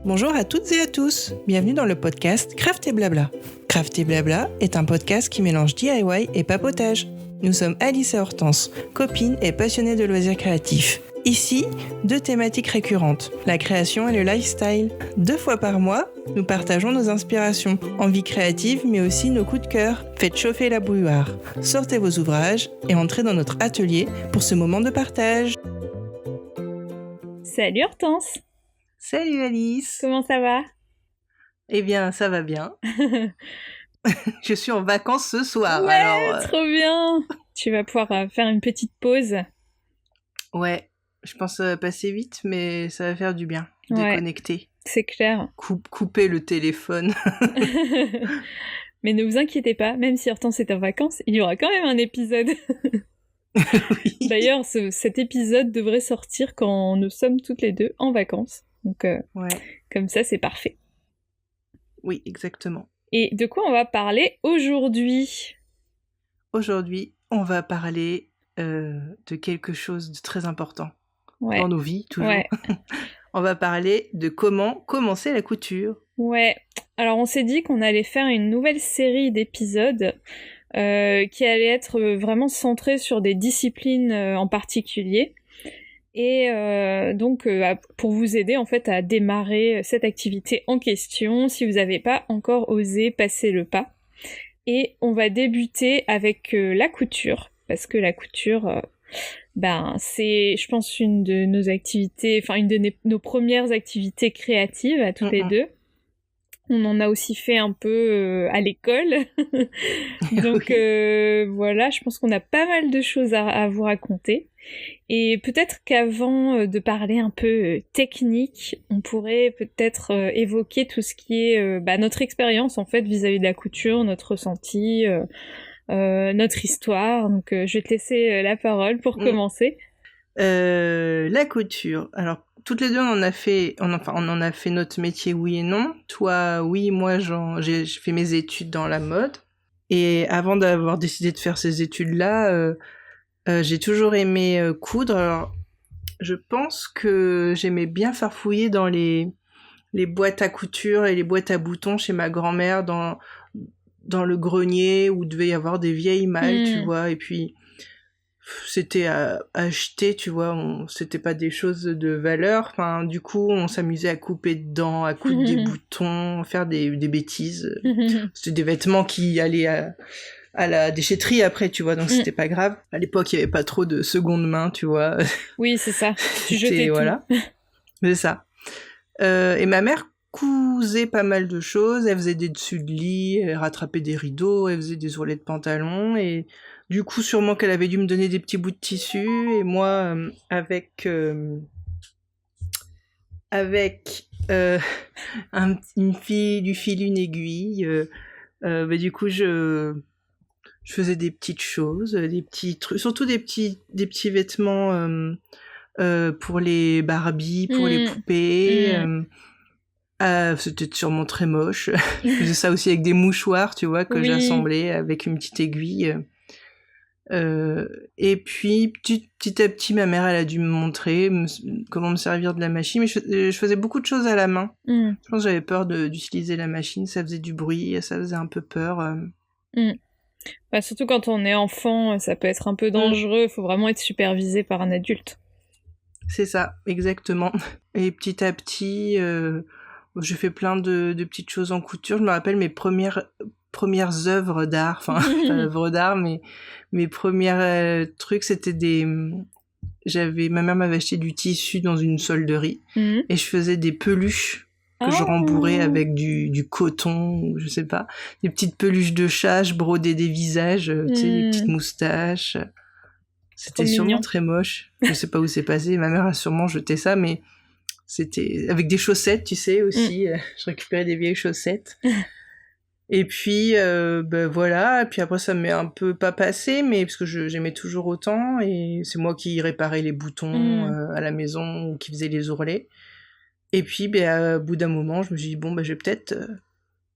Bonjour à toutes et à tous, bienvenue dans le podcast Craft et Blabla. Craft et Blabla est un podcast qui mélange DIY et papotage. Nous sommes Alice et Hortense, copines et passionnées de loisirs créatifs. Ici, 2 thématiques récurrentes, la création et le lifestyle. 2 fois par mois, nous partageons nos inspirations, envies créatives mais aussi nos coups de cœur. Faites chauffer la bouilloire, sortez vos ouvrages et entrez dans notre atelier pour ce moment de partage. Salut Hortense! Salut Alice! Comment ça va? Eh bien, ça va bien. Je suis en vacances ce soir. Ouais, alors, trop bien! Tu vas pouvoir faire une petite pause. Ouais, je pense passer vite, mais ça va faire du bien. Ouais. Déconnecter. C'est clair. Couper le téléphone. Mais ne vous inquiétez pas, même si Hortense est en vacances, il y aura quand même un épisode. Oui. D'ailleurs, cet épisode devrait sortir quand nous sommes toutes les deux en vacances. Donc, Ouais. comme ça, c'est parfait. Oui, exactement. Et de quoi on va parler aujourd'hui? Aujourd'hui, on va parler de quelque chose de très important Ouais. dans nos vies, toujours. Ouais. On va parler de comment commencer la couture. Ouais. Alors, on s'est dit qu'on allait faire une nouvelle série d'épisodes qui allait être vraiment centrée sur des disciplines en particulier. Et donc, pour vous aider en fait à démarrer cette activité en question, si vous n'avez pas encore osé passer le pas. Et on va débuter avec la couture, parce que la couture, c'est, je pense, une de nos activités, enfin une de nos premières activités créatives à toutes les deux. On en a aussi fait un peu à l'école. Donc Oui. voilà, je pense qu'on a pas mal de choses à vous raconter. Et peut-être qu'avant de parler un peu technique, on pourrait peut-être évoquer tout ce qui est notre expérience en fait vis-à-vis de la couture, notre ressenti, notre histoire. Donc je vais te laisser la parole pour commencer. La couture. Alors, toutes les deux, on en a fait notre métier, oui et non. Toi, oui, moi, j'ai fait mes études dans la mode. Et avant d'avoir décidé de faire ces études-là, j'ai toujours aimé coudre. Alors, je pense que j'aimais bien farfouiller dans les boîtes à couture et les boîtes à boutons chez ma grand-mère dans le grenier où devait y avoir des vieilles malles, tu vois. Et puis, c'était à acheter, tu vois, c'était pas des choses de valeur. Enfin, du coup, on s'amusait à couper dedans, à coudre des boutons, faire des bêtises. C'était des vêtements qui allaient à la déchetterie après, tu vois, donc c'était pas grave. À l'époque, il y avait pas trop de seconde main, tu vois. Oui, c'est ça. Tu jetais tout. Voilà. C'est ça. Et ma mère cousait pas mal de choses. Elle faisait des dessus de lit, elle rattrapait des rideaux, elle faisait des ourlets de pantalon. Et du coup, sûrement qu'elle avait dû me donner des petits bouts de tissu. Et moi, avec du fil, une aiguille, du coup, je faisais des petites choses, des petits trucs, surtout des petits vêtements pour les Barbie, pour les poupées. C'était sûrement très moche. Je faisais ça aussi avec des mouchoirs, tu vois, que j'assemblais avec une petite aiguille. Et puis, petit à petit, ma mère, elle a dû me montrer comment me servir de la machine. Mais je faisais beaucoup de choses à la main. Je pense que j'avais peur d'utiliser la machine. Ça faisait du bruit, ça faisait un peu peur. Surtout quand on est enfant, ça peut être un peu dangereux. Il faut vraiment être supervisé par un adulte. C'est ça, exactement. Et petit à petit, j'ai fait plein de petites choses en couture. Je me rappelle mes premières œuvres d'art, enfin pas œuvres d'art, mais mes premières trucs, c'était ma mère m'avait acheté du tissu dans une solderie et je faisais des peluches que je rembourrais avec du coton, ou je sais pas, des petites peluches de chat, je brodais des visages, tu sais, des petites moustaches. C'était sûrement très moche. Je sais pas où c'est passé. Ma mère a sûrement jeté ça, mais c'était avec des chaussettes, tu sais, aussi. Je récupérais des vieilles chaussettes. Et puis, voilà. Et puis après, ça m'est un peu pas passé, mais parce que j'aimais toujours autant. Et c'est moi qui réparais les boutons à la maison ou qui faisais les ourlets. Et puis, au bout d'un moment, je me suis dit, bon, je vais peut-être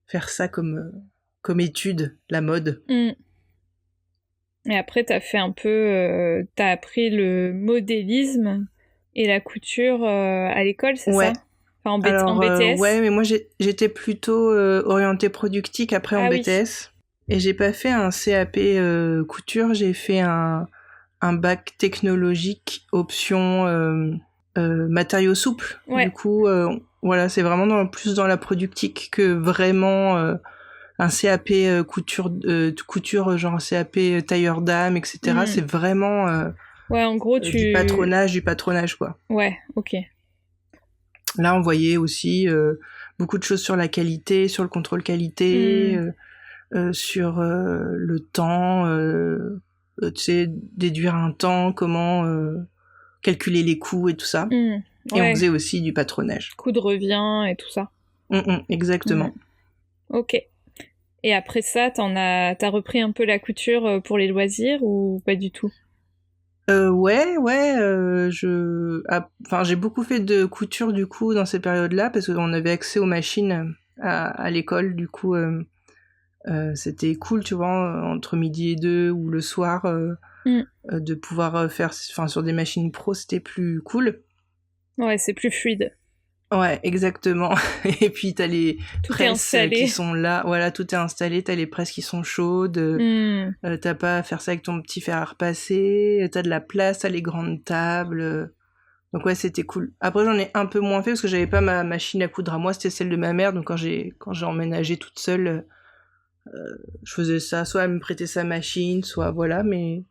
faire ça comme étude, la mode. Et après, t'as fait un peu... t'as appris le modélisme et la couture à l'école, c'est ça ? Enfin, en Alors, BTS. ouais, mais moi j'étais plutôt orientée productique après en BTS. Oui. Et j'ai pas fait un CAP couture, j'ai fait un bac technologique option matériaux souples. Ouais. Du coup, voilà, c'est vraiment plus dans la productique que vraiment un CAP couture genre CAP tailleur d'âme, etc. C'est vraiment ouais, en gros, du patronage, quoi. Ouais, ok. Là, on voyait aussi beaucoup de choses sur la qualité, sur le contrôle qualité, sur le temps, tu sais, déduire un temps, comment calculer les coûts et tout ça. Ouais. Et on faisait aussi du patronage. Coût de revient et tout ça. Exactement. Ok. Et après ça, t'as repris un peu la couture pour les loisirs ou pas du tout? Ouais, j'ai beaucoup fait de couture du coup dans ces périodes-là parce qu'on avait accès aux machines à l'école, du coup c'était cool, tu vois, entre midi et 2 ou le soir, de pouvoir faire, enfin sur des machines pro, c'était plus cool. Ouais, c'est plus fluide. Ouais, exactement. Et puis t'as les presses qui sont là, voilà, tout est installé, t'as les presses qui sont chaudes, t'as pas à faire ça avec ton petit fer à repasser, t'as de la place, t'as les grandes tables. Donc ouais, c'était cool. Après, j'en ai un peu moins fait parce que j'avais pas ma machine à coudre à moi, c'était celle de ma mère. Donc quand j'ai emménagé toute seule, je faisais ça, soit elle me prêtait sa machine, soit voilà, mais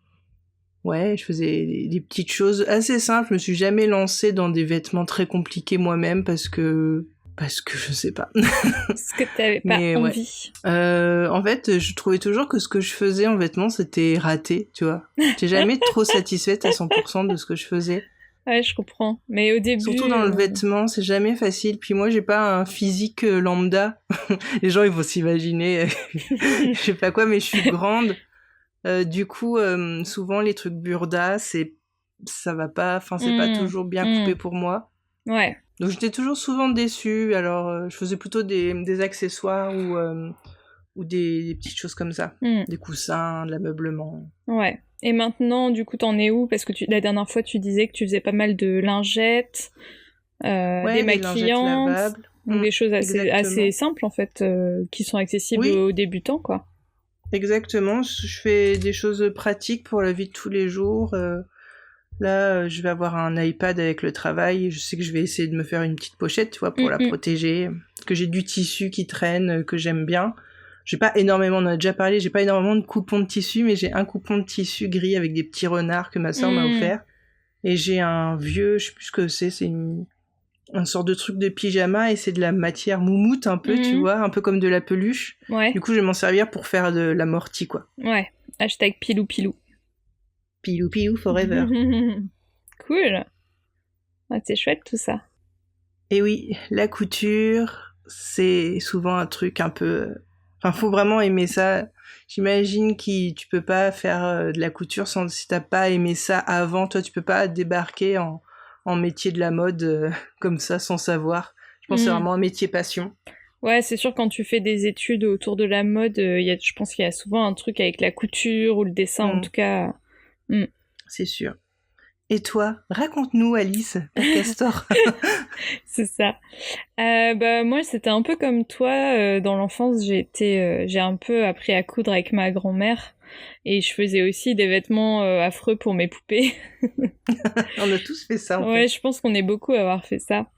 ouais, je faisais des petites choses assez simples. Je me suis jamais lancée dans des vêtements très compliqués moi-même parce que je sais pas. Parce que t'avais pas envie. Ouais. En fait, je trouvais toujours que ce que je faisais en vêtements, c'était raté, tu vois. J'étais jamais trop satisfaite à 100% de ce que je faisais. Ouais, je comprends. Mais au début... Surtout dans le vêtement, c'est jamais facile. Puis moi, j'ai pas un physique lambda. Les gens, ils vont s'imaginer, je sais pas quoi, mais je suis grande. Du coup, souvent, les trucs burda, ça va pas, enfin, c'est pas toujours bien coupé pour moi. Ouais. Donc, j'étais toujours souvent déçue. Alors, je faisais plutôt des accessoires ou des petites choses comme ça. Des coussins, de l'ameublement. Ouais. Et maintenant, du coup, t'en es où? Parce que la dernière fois, tu disais que tu faisais pas mal de lingettes, des maquillantes, donc des choses assez simples, en fait, qui sont accessibles aux débutants, quoi. Exactement. Je fais des choses pratiques pour la vie de tous les jours. Là, je vais avoir un iPad avec le travail. Je sais que je vais essayer de me faire une petite pochette, tu vois, pour la protéger. Parce que j'ai du tissu qui traîne, que j'aime bien. J'ai pas énormément, on en a déjà parlé, j'ai pas énormément de coupons de tissu, mais j'ai un coupon de tissu gris avec des petits renards que ma sœur m'a offert. Et j'ai un vieux, je sais plus ce que c'est une sorte de truc de pyjama et c'est de la matière moumoute un peu, tu vois, un peu comme de la peluche. Ouais. Du coup, je vais m'en servir pour faire de l'amorti, quoi. Ouais. Hashtag pilou pilou. Pilou pilou forever. Cool. Ouais, c'est chouette tout ça. Et oui, la couture, c'est souvent un truc un peu... Enfin, faut vraiment aimer ça. J'imagine que tu peux pas faire de la couture si t'as pas aimé ça avant. Toi, tu peux pas débarquer en métier de la mode comme ça sans savoir. Je pense que c'est vraiment un métier passion. Ouais, c'est sûr, quand tu fais des études autour de la mode, je pense qu'il y a souvent un truc avec la couture ou le dessin, en tout cas. C'est sûr. Et toi, raconte-nous, Alice, ta castor. C'est ça. Moi, c'était un peu comme toi. Dans l'enfance, j'ai un peu appris à coudre avec ma grand-mère. Et je faisais aussi des vêtements affreux pour mes poupées. On a tous fait ça, en fait. Ouais, je pense qu'on est beaucoup à avoir fait ça.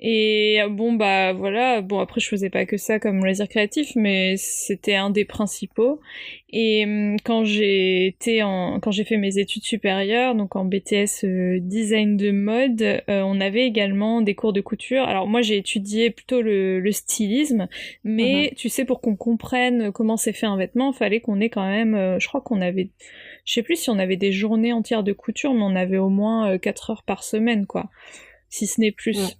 Et voilà, après je faisais pas que ça comme loisir créatif, mais c'était un des principaux. Et quand j'ai fait mes études supérieures, donc en BTS design de mode, on avait également des cours de couture. Alors moi j'ai étudié plutôt le stylisme, mais tu sais, pour qu'on comprenne comment c'est fait un vêtement, fallait qu'on ait quand même, je crois je sais plus si on avait des journées entières de couture, mais on avait au moins 4 heures par semaine, quoi, si ce n'est plus.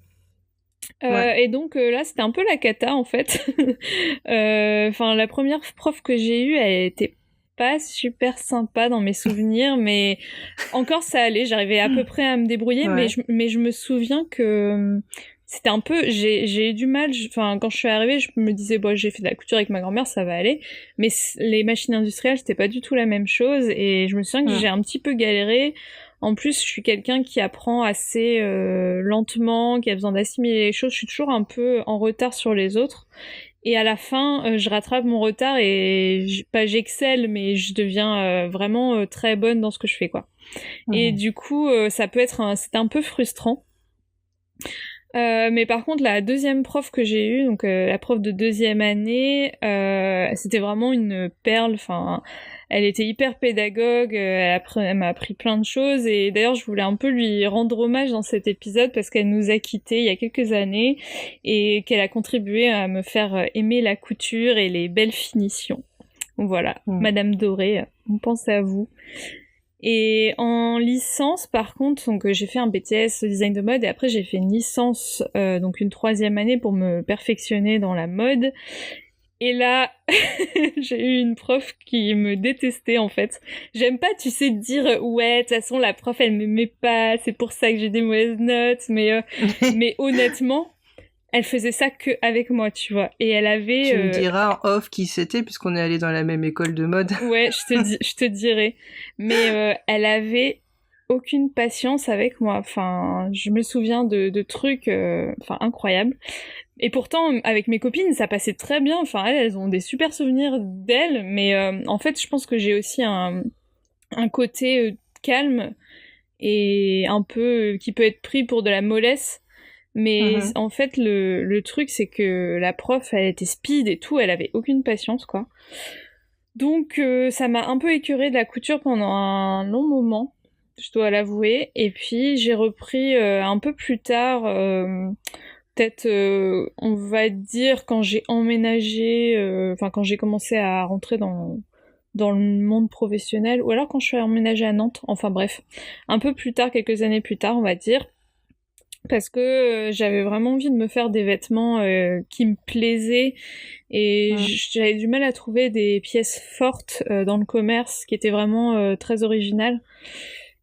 Et donc là c'était un peu la cata en fait. La première prof que j'ai eue, elle était pas super sympa dans mes souvenirs, mais encore ça allait, j'arrivais à peu près à me débrouiller. Mais je me souviens que c'était un peu, j'ai eu du mal, quand je suis arrivée, je me disais j'ai fait de la couture avec ma grand-mère, ça va aller, mais les machines industrielles c'était pas du tout la même chose, et je me souviens que j'ai un petit peu galéré. En plus, je suis quelqu'un qui apprend assez lentement, qui a besoin d'assimiler les choses. Je suis toujours un peu en retard sur les autres. Et à la fin, je rattrape mon retard et pas j'excelle, mais je deviens vraiment très bonne dans ce que je fais, quoi. Et du coup, ça peut être c'est un peu frustrant. Mais par contre, la deuxième prof que j'ai eue, donc la prof de deuxième année, c'était vraiment une perle. Enfin, elle était hyper pédagogue. Elle m'a appris plein de choses. Et d'ailleurs, je voulais un peu lui rendre hommage dans cet épisode parce qu'elle nous a quittés il y a quelques années et qu'elle a contribué à me faire aimer la couture et les belles finitions. Donc voilà, Madame Doré, on pense à vous. Et en licence, par contre, donc j'ai fait un BTS design de mode et après j'ai fait une licence, donc une 3e année pour me perfectionner dans la mode. Et là, j'ai eu une prof qui me détestait en fait. J'aime pas, tu sais, dire ouais, de toute façon la prof elle m'aimait pas, c'est pour ça que j'ai des mauvaises notes. Mais honnêtement, elle faisait ça que avec moi, tu vois. Et elle avait... Tu me diras en off qui c'était, puisqu'on est allé dans la même école de mode. Ouais, je te dirai. Mais elle avait aucune patience avec moi. Enfin, je me souviens de trucs incroyables. Et pourtant, avec mes copines, ça passait très bien. Enfin, elles ont des super souvenirs d'elle. Mais en fait, je pense que j'ai aussi un côté calme et un peu qui peut être pris pour de la mollesse. Mais en fait, le truc, c'est que la prof, elle était speed et tout, elle avait aucune patience, quoi. Donc, ça m'a un peu écœurée de la couture pendant un long moment, je dois l'avouer. Et puis, j'ai repris un peu plus tard, peut-être, on va dire, quand j'ai emménagé, quand j'ai commencé à rentrer dans le monde professionnel, ou alors quand je suis emménagée à Nantes, enfin bref, un peu plus tard, quelques années plus tard, on va dire. Parce que j'avais vraiment envie de me faire des vêtements qui me plaisaient et j'avais du mal à trouver des pièces fortes dans le commerce qui étaient vraiment très originales.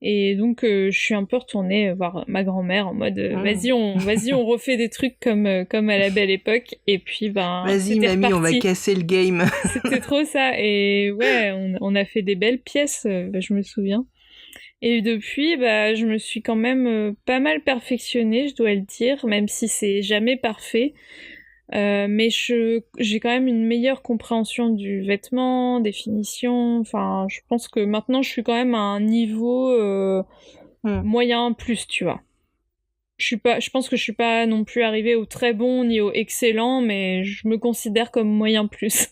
Et donc je suis un peu retournée voir ma grand-mère en mode vas-y on refait des trucs comme à la belle époque. Et puis vas-y mamie, reparti. On va casser le game. C'était trop ça. Et ouais, on a fait des belles pièces, je me souviens. Et depuis, je me suis quand même pas mal perfectionnée, je dois le dire, même si c'est jamais parfait. Mais j'ai quand même une meilleure compréhension du vêtement, des finitions. Enfin, je pense que maintenant, je suis quand même à un niveau moyen plus, tu vois. Je pense que je suis pas non plus arrivée au très bon ni au excellent, mais je me considère comme moyen plus.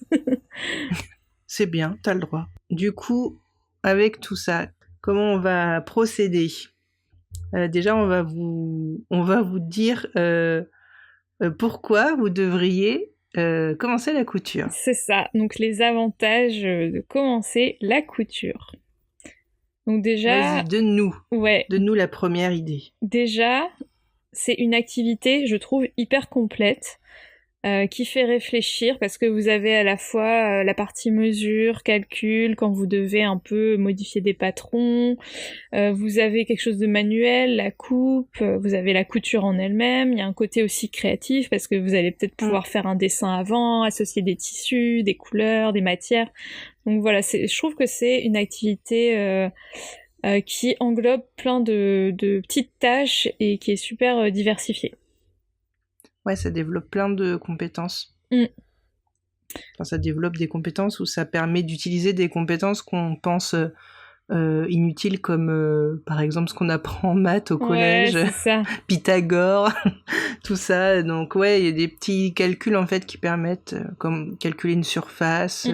C'est bien, t'as le droit. Du coup, avec tout ça, comment on va procéder ? Déjà, on va vous dire pourquoi vous devriez commencer la couture. C'est ça. Donc les avantages de commencer la couture. Donc déjà, vas-y, donne-nous. Ouais. Donne-nous la première idée. Déjà, c'est une activité, je trouve, hyper complète. Qui fait réfléchir parce que vous avez à la fois la partie mesure, calcul, quand vous devez un peu modifier des patrons, vous avez quelque chose de manuel, la coupe, vous avez la couture en elle-même, il y a un côté aussi créatif parce que vous allez peut-être pouvoir faire un dessin avant, associer des tissus, des couleurs, des matières. Donc voilà, je trouve que c'est une activité qui englobe plein de petites tâches et qui est super diversifiée. Ouais, ça développe plein de compétences. Enfin, ça développe des compétences ou ça permet d'utiliser des compétences qu'on pense inutiles, comme par exemple ce qu'on apprend en maths au collège, c'est ça. Pythagore, tout ça. Donc ouais, il y a des petits calculs en fait qui permettent, comme calculer une surface.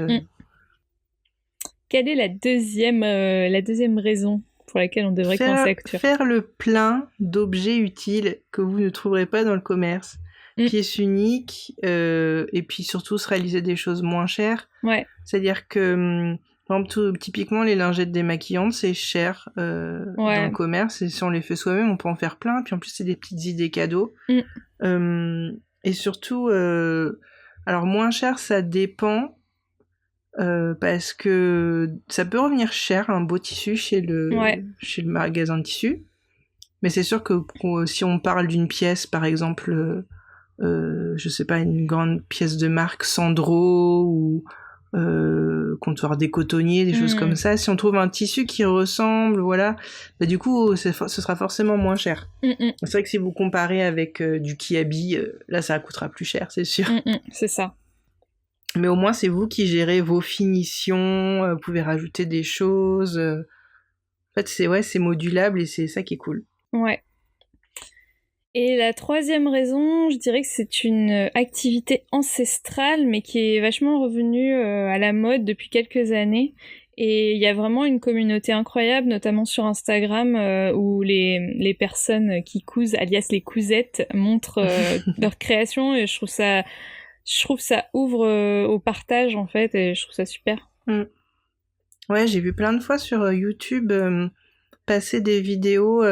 Quelle est la deuxième raison pour laquelle on devrait commencer la couture ? Faire le plein d'objets utiles que vous ne trouverez pas dans le commerce. Pièces uniques, et puis surtout se réaliser des choses moins chères. Ouais. C'est-à-dire que, par exemple, typiquement, les lingettes démaquillantes, c'est cher dans le commerce, et si on les fait soi-même, on peut en faire plein, puis en plus, c'est des petites idées cadeaux. Et surtout, alors moins cher, ça dépend, parce que ça peut revenir cher, un beau tissu chez le magasin de tissus, mais c'est sûr que si on parle d'une pièce, par exemple... je sais pas, une grande pièce de marque Sandro ou comptoir des cotonniers, des choses comme ça. Si on trouve un tissu qui ressemble, voilà, bah, du coup, ce sera forcément moins cher. C'est vrai que si vous comparez avec du kiabi, là, ça coûtera plus cher, c'est sûr. C'est ça. Mais au moins, c'est vous qui gérez vos finitions, vous pouvez rajouter des choses. En fait, c'est modulable et c'est ça qui est cool. Ouais. Et la troisième raison, je dirais que c'est une activité ancestrale, mais qui est vachement revenue à la mode depuis quelques années. Et il y a vraiment une communauté incroyable, notamment sur Instagram, où les personnes qui cousent, alias les cousettes, montrent leur création. Et je trouve ça ouvre au partage, en fait, et je trouve ça super. Ouais, j'ai vu plein de fois sur YouTube passer des vidéos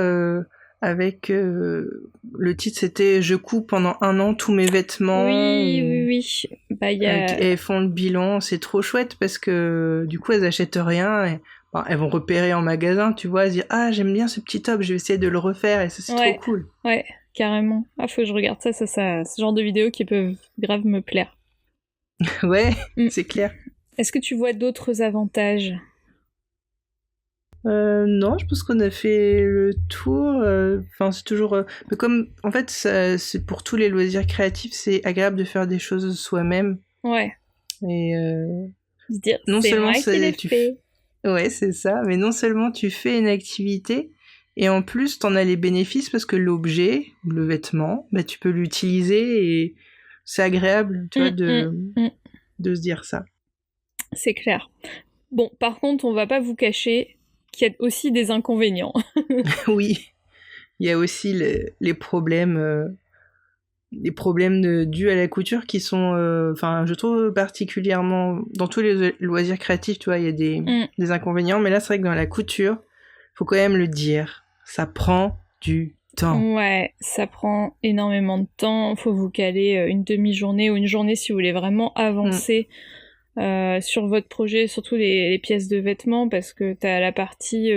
avec le titre, c'était je couds pendant 1 an tous mes vêtements. Oui. Bah, et elles font le bilan, c'est trop chouette parce que du coup elles achètent rien et elles vont repérer en magasin, tu vois, elles disent ah j'aime bien ce petit top, je vais essayer de le refaire et ça c'est trop cool. Ouais, carrément. Ah, faut que je regarde ça, ce genre de vidéos qui peuvent grave me plaire. Ouais, c'est clair. Est-ce que tu vois d'autres avantages ? Non, je pense qu'on a fait le tour. Enfin, c'est toujours. Mais comme, en fait, c'est pour tous les loisirs créatifs, c'est agréable de faire des choses soi-même. Ouais. Et se dire, non c'est seulement moi qui l'ai fait. Ouais, c'est ça. Mais non seulement tu fais une activité, et en plus t'en as les bénéfices parce que l'objet, le vêtement, bah tu peux l'utiliser et c'est agréable, tu vois, de se dire ça. C'est clair. Bon, par contre, on va pas vous cacher qu'il y a aussi des inconvénients. Oui, il y a aussi les problèmes dus à la couture qui sont, enfin, je trouve particulièrement dans tous les loisirs créatifs, tu vois, il y a des inconvénients, mais là, c'est vrai que dans la couture, faut quand même le dire, ça prend du temps. Ouais, ça prend énormément de temps. Faut vous caler une demi-journée ou une journée si vous voulez vraiment avancer. Sur votre projet, surtout les pièces de vêtements, parce que t'as la partie,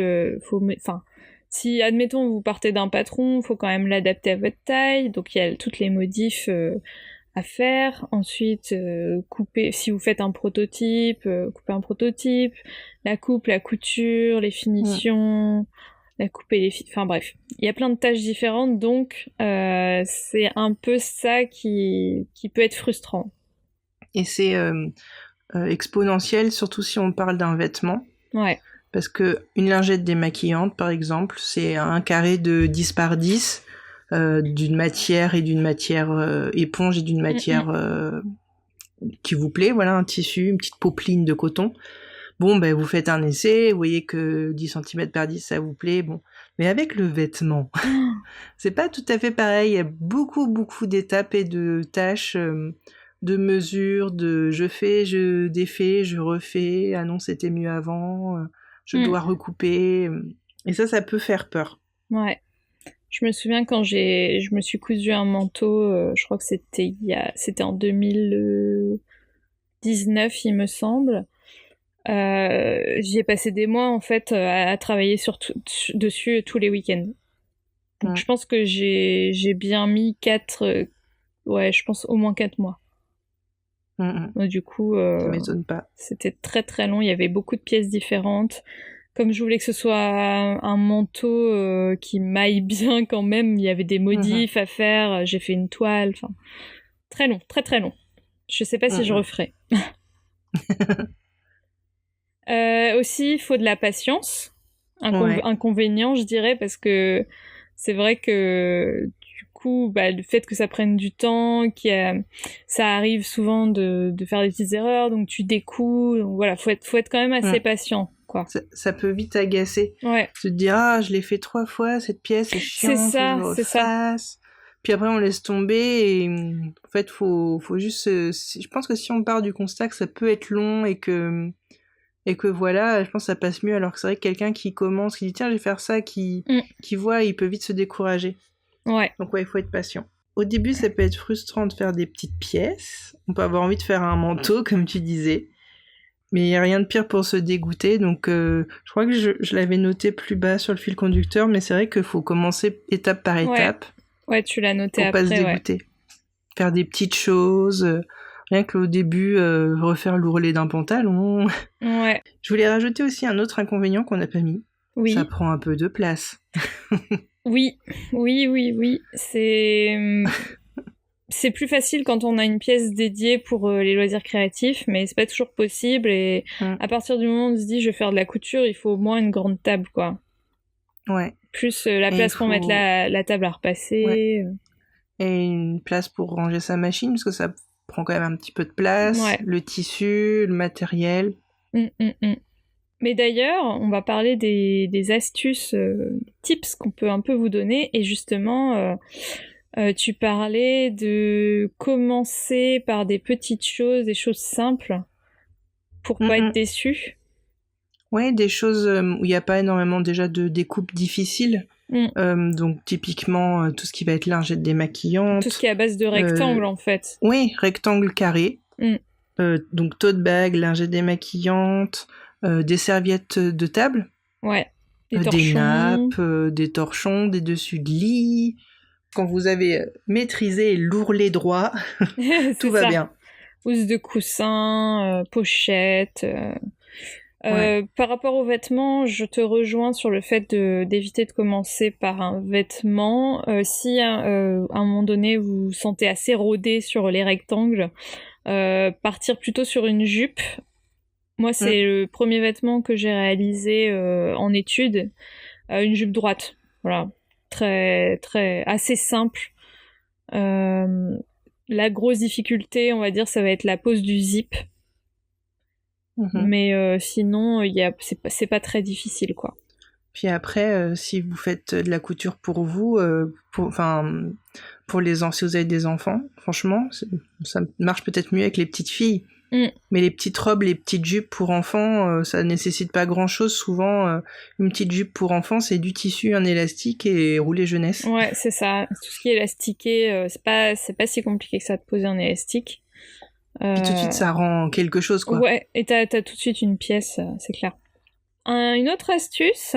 si admettons vous partez d'un patron, faut quand même l'adapter à votre taille, donc il y a toutes les modifs à faire. Ensuite, couper, si vous faites un prototype, couper un prototype, la coupe, la couture, les finitions, la coupe et enfin bref, il y a plein de tâches différentes, donc c'est un peu ça qui peut être frustrant. Et c'est exponentielle, surtout si on parle d'un vêtement. Ouais. Parce que une lingette démaquillante, par exemple, c'est un carré de 10 par 10 d'une matière éponge et d'une matière qui vous plaît, voilà, un tissu, une petite popeline de coton. Bon, ben vous faites un essai, vous voyez que 10 cm par 10, ça vous plaît, bon. Mais avec le vêtement, c'est pas tout à fait pareil, il y a beaucoup d'étapes et de tâches... de mesures, de je fais, je défais, je refais, ah non c'était mieux avant, je dois recouper, et ça peut faire peur. Ouais, je me souviens quand je me suis cousu un manteau, je crois que c'était en 2019 il me semble, j'y ai passé des mois en fait à travailler dessus tous les week-ends. Donc je pense que j'ai bien mis 4, je pense au moins 4 mois. Donc, du coup, ça m'étonne pas. C'était très très long, il y avait beaucoup de pièces différentes. Comme je voulais que ce soit un manteau qui maille bien quand même, il y avait des modifs à faire, j'ai fait une toile, enfin très long, très très long. Je sais pas si je referai. Aussi, il faut de la patience. Inconvénient, je dirais, parce que c'est vrai que le fait que ça prenne du temps, ça arrive souvent de faire des petites erreurs, donc tu découds, donc voilà, faut être quand même assez patient, quoi. Ça peut vite agacer. Ouais. Tu te dis, je l'ai fait 3 fois, cette pièce, c'est chiant, c'est ça, faut que je refasse. Puis après, on laisse tomber et en fait, faut juste... je pense que si on part du constat que ça peut être long et que voilà, je pense que ça passe mieux, alors que c'est vrai que quelqu'un qui commence, qui dit, tiens, je vais faire ça, qui voit, il peut vite se décourager. Ouais. Donc il faut être patient. Au début, ça peut être frustrant de faire des petites pièces. On peut avoir envie de faire un manteau, comme tu disais. Mais il n'y a rien de pire pour se dégoûter. Donc je crois que je l'avais noté plus bas sur le fil conducteur, mais c'est vrai qu'il faut commencer étape par étape. Ouais, tu l'as noté pour après, pas se dégoûter. Faire des petites choses. Rien que au début, refaire l'ourlet d'un pantalon. Ouais. Je voulais rajouter aussi un autre inconvénient qu'on n'a pas mis. Oui. Ça prend un peu de place. Oui. C'est plus facile quand on a une pièce dédiée pour les loisirs créatifs, mais c'est pas toujours possible. Et à partir du moment où on se dit je vais faire de la couture, il faut au moins une grande table, quoi. Ouais. Plus la place pour mettre la table à repasser. Ouais. Et une place pour ranger sa machine, parce que ça prend quand même un petit peu de place. Ouais. Le tissu, le matériel. Mais d'ailleurs, on va parler des astuces, tips qu'on peut un peu vous donner. Et justement, tu parlais de commencer par des petites choses, des choses simples, pour pas être déçu. Ouais, des choses où il n'y a pas énormément déjà de découpes difficiles. Donc typiquement tout ce qui va être lingette démaquillante. Tout ce qui est à base de rectangle en fait. Oui, rectangle carré. Donc tote bag, lingette démaquillante, des serviettes de table. Ouais. Des nappes, des torchons, des dessus de lit. Quand vous avez maîtrisé l'ourlet droit, tout va bien. Housse de coussin, pochette. Par rapport aux vêtements, je te rejoins sur le fait d'éviter de commencer par un vêtement. Si à un moment donné vous vous sentez assez rodé sur les rectangles, partir plutôt sur une jupe. Moi, c'est le premier vêtement que j'ai réalisé en études, une jupe droite. Voilà, assez simple. La grosse difficulté, on va dire, ça va être la pose du zip. Mais sinon, c'est pas très difficile, quoi. Puis après, si vous faites de la couture pour vous, si vous avez des enfants, franchement, ça marche peut-être mieux avec les petites filles. Mais les petites robes, les petites jupes pour enfants, ça nécessite pas grand-chose. Souvent, une petite jupe pour enfants, c'est du tissu, un élastique et rouler jeunesse. Ouais, c'est ça. Tout ce qui est élastiqué, c'est pas si compliqué que ça de poser un élastique. Puis tout de suite, ça rend quelque chose, quoi. Ouais, et t'as tout de suite une pièce, c'est clair. Une autre astuce.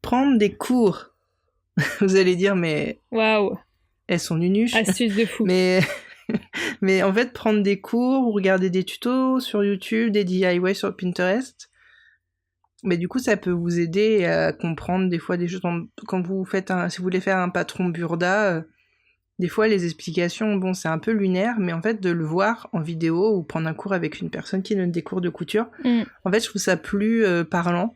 Prendre des cours. Vous allez dire, mais... Waouh. Elles sont nunuches. Astuce de fou. Mais en fait, prendre des cours ou regarder des tutos sur YouTube, des DIY sur Pinterest, mais du coup, ça peut vous aider à comprendre des fois des choses. Quand vous faites si vous voulez faire un patron burda, des fois, les explications, bon, c'est un peu lunaire, mais en fait, de le voir en vidéo ou prendre un cours avec une personne qui donne des cours de couture, en fait, je trouve ça plus parlant.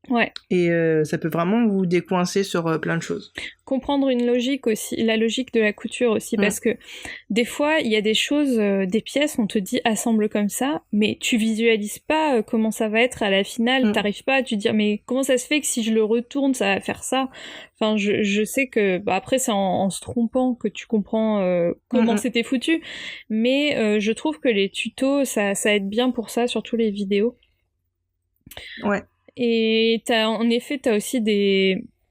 Ouais. Et ça peut vraiment vous décoincer sur plein de choses. Comprendre une logique aussi, la logique de la couture aussi, parce que des fois, il y a des choses, des pièces, on te dit assemble comme ça, mais tu visualises pas comment ça va être à la finale, t'arrives pas à te dire mais comment ça se fait que si je le retourne, ça va faire ça. Enfin, je sais que après c'est en se trompant que tu comprends comment c'était foutu, mais je trouve que les tutos, ça aide bien pour ça, surtout les vidéos. Ouais. Et en effet, t'as aussi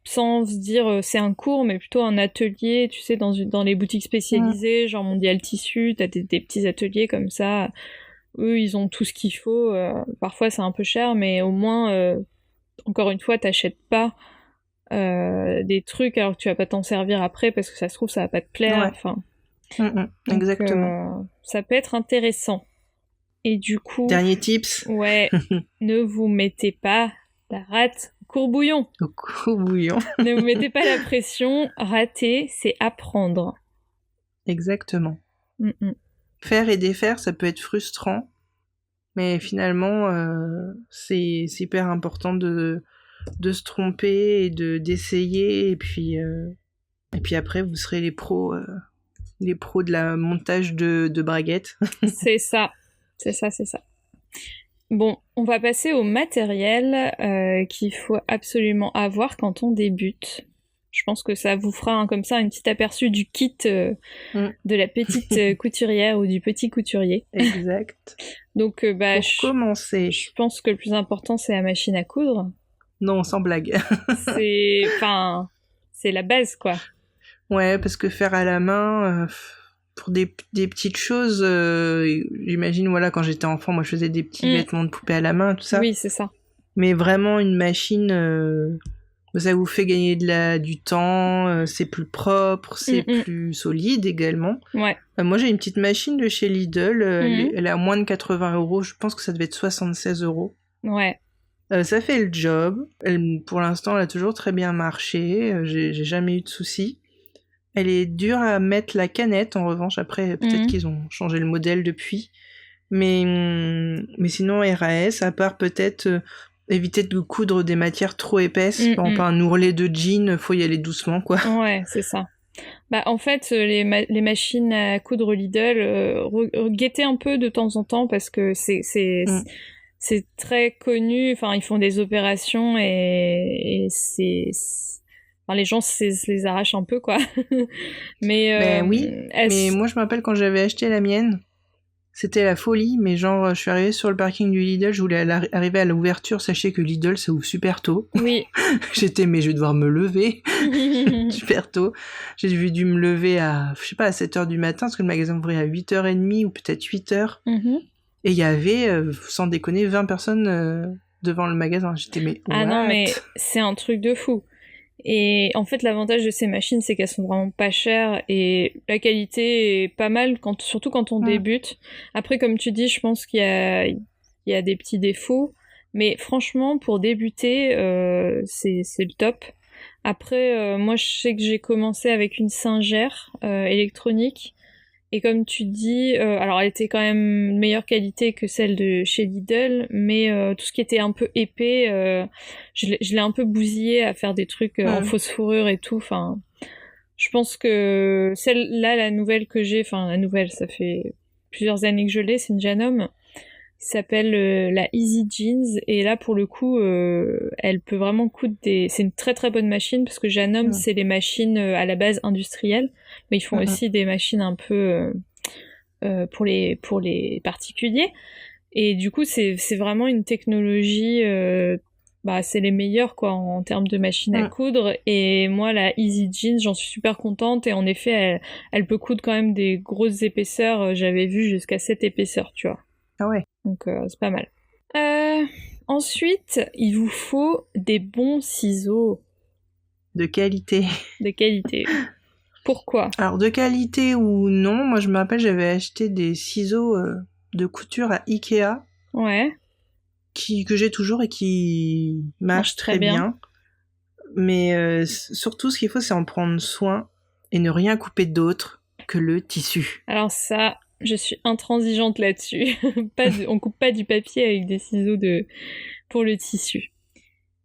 sans se dire c'est un cours, mais plutôt un atelier, tu sais, dans les boutiques spécialisées, genre Mondial Tissu, t'as des petits ateliers comme ça. Eux, ils ont tout ce qu'il faut. Parfois, c'est un peu cher, mais au moins, encore une fois, t'achètes pas des trucs alors que tu vas pas t'en servir après parce que ça se trouve, ça va pas te plaire. Enfin, exactement. Ça peut être intéressant. Et du coup... Dernier tips. Ouais, ne vous mettez pas la rate au courbouillon. Au courbouillon. Ne vous mettez pas la pression. Rater, c'est apprendre. Exactement. Faire et défaire, ça peut être frustrant. Mais finalement, c'est hyper important de se tromper et d'essayer. Et puis après, vous serez les pros de la montage de braguettes. C'est ça. C'est ça. Bon, on va passer au matériel qu'il faut absolument avoir quand on débute. Je pense que ça vous fera comme ça un petit aperçu du kit de la petite couturière ou du petit couturier. Exact. Donc, pour commencer, je pense que le plus important, c'est la machine à coudre. Non, sans blague. C'est la base, quoi. Ouais, parce que faire à la main... pour des petites choses, j'imagine, voilà, quand j'étais enfant, moi je faisais des petits vêtements de poupée à la main, tout ça. Oui, c'est ça. Mais vraiment une machine, Ça vous fait gagner du temps, c'est plus propre, c'est plus solide également. Ouais. Moi, j'ai une petite machine de chez Lidl, elle est à moins de 80 €, je pense que ça devait être 76 €. Ouais. Ça fait le job. Pour l'instant, elle a toujours très bien marché. J'ai jamais eu de soucis. Elle est dure à mettre la canette, en revanche. Après, peut-être qu'ils ont changé le modèle depuis. Mais sinon, RAS, à part peut-être éviter de coudre des matières trop épaisses. Par exemple, un ourlet de jean, faut y aller doucement, quoi. Ouais, c'est ça. Bah, en fait, les machines à coudre Lidl, guettez un peu de temps en temps parce que c'est très connu. Enfin, ils font des opérations et enfin, les gens se les arrachent un peu, quoi. Mais oui. Mais moi, je me rappelle quand j'avais acheté la mienne, c'était la folie. Mais genre, je suis arrivée sur le parking du Lidl, je voulais arriver à l'ouverture. Sachez que Lidl, ça ouvre super tôt. Oui. Mais je vais devoir me lever super tôt. J'ai dû me lever à 7h du matin, parce que le magasin ouvrait à 8h30 ou peut-être 8h. Et il y avait, sans déconner, 20 personnes devant le magasin. Ah non, mais c'est un truc de fou. Et en fait, l'avantage de ces machines, c'est qu'elles sont vraiment pas chères et la qualité est pas mal, surtout quand on débute. Après, comme tu dis, je pense qu'il y a des petits défauts. Mais franchement, pour débuter, c'est le top. Après, moi, je sais que j'ai commencé avec une Singer électronique. Et comme tu dis, alors elle était quand même de meilleure qualité que celle de chez Lidl, mais tout ce qui était un peu épais, je l'ai un peu bousillé à faire des trucs en fausse fourrure et tout. Enfin, je pense que celle-là, la nouvelle que j'ai, enfin la nouvelle, ça fait plusieurs années que je l'ai, c'est une Janome, qui s'appelle la Easy Jeans, et là pour le coup elle peut vraiment coudre c'est une très très bonne machine, parce que Janome c'est les machines à la base industrielles, mais ils font aussi des machines un peu pour les particuliers, et du coup c'est vraiment une technologie c'est les meilleurs quoi en termes de machines à coudre. Et moi la Easy Jeans, j'en suis super contente, et en effet elle peut coudre quand même des grosses épaisseurs, j'avais vu jusqu'à 7 épaisseurs, tu vois. Ah ouais. Donc c'est pas mal. Ensuite, il vous faut des bons ciseaux. De qualité. De qualité. Pourquoi ? Alors, de qualité ou non, moi je me rappelle, j'avais acheté des ciseaux de couture à Ikea. Ouais. Que j'ai toujours et qui marchent très bien. Mais surtout, ce qu'il faut, c'est en prendre soin et ne rien couper d'autre que le tissu. Alors ça, je suis intransigeante là-dessus. On coupe pas du papier avec des ciseaux pour le tissu.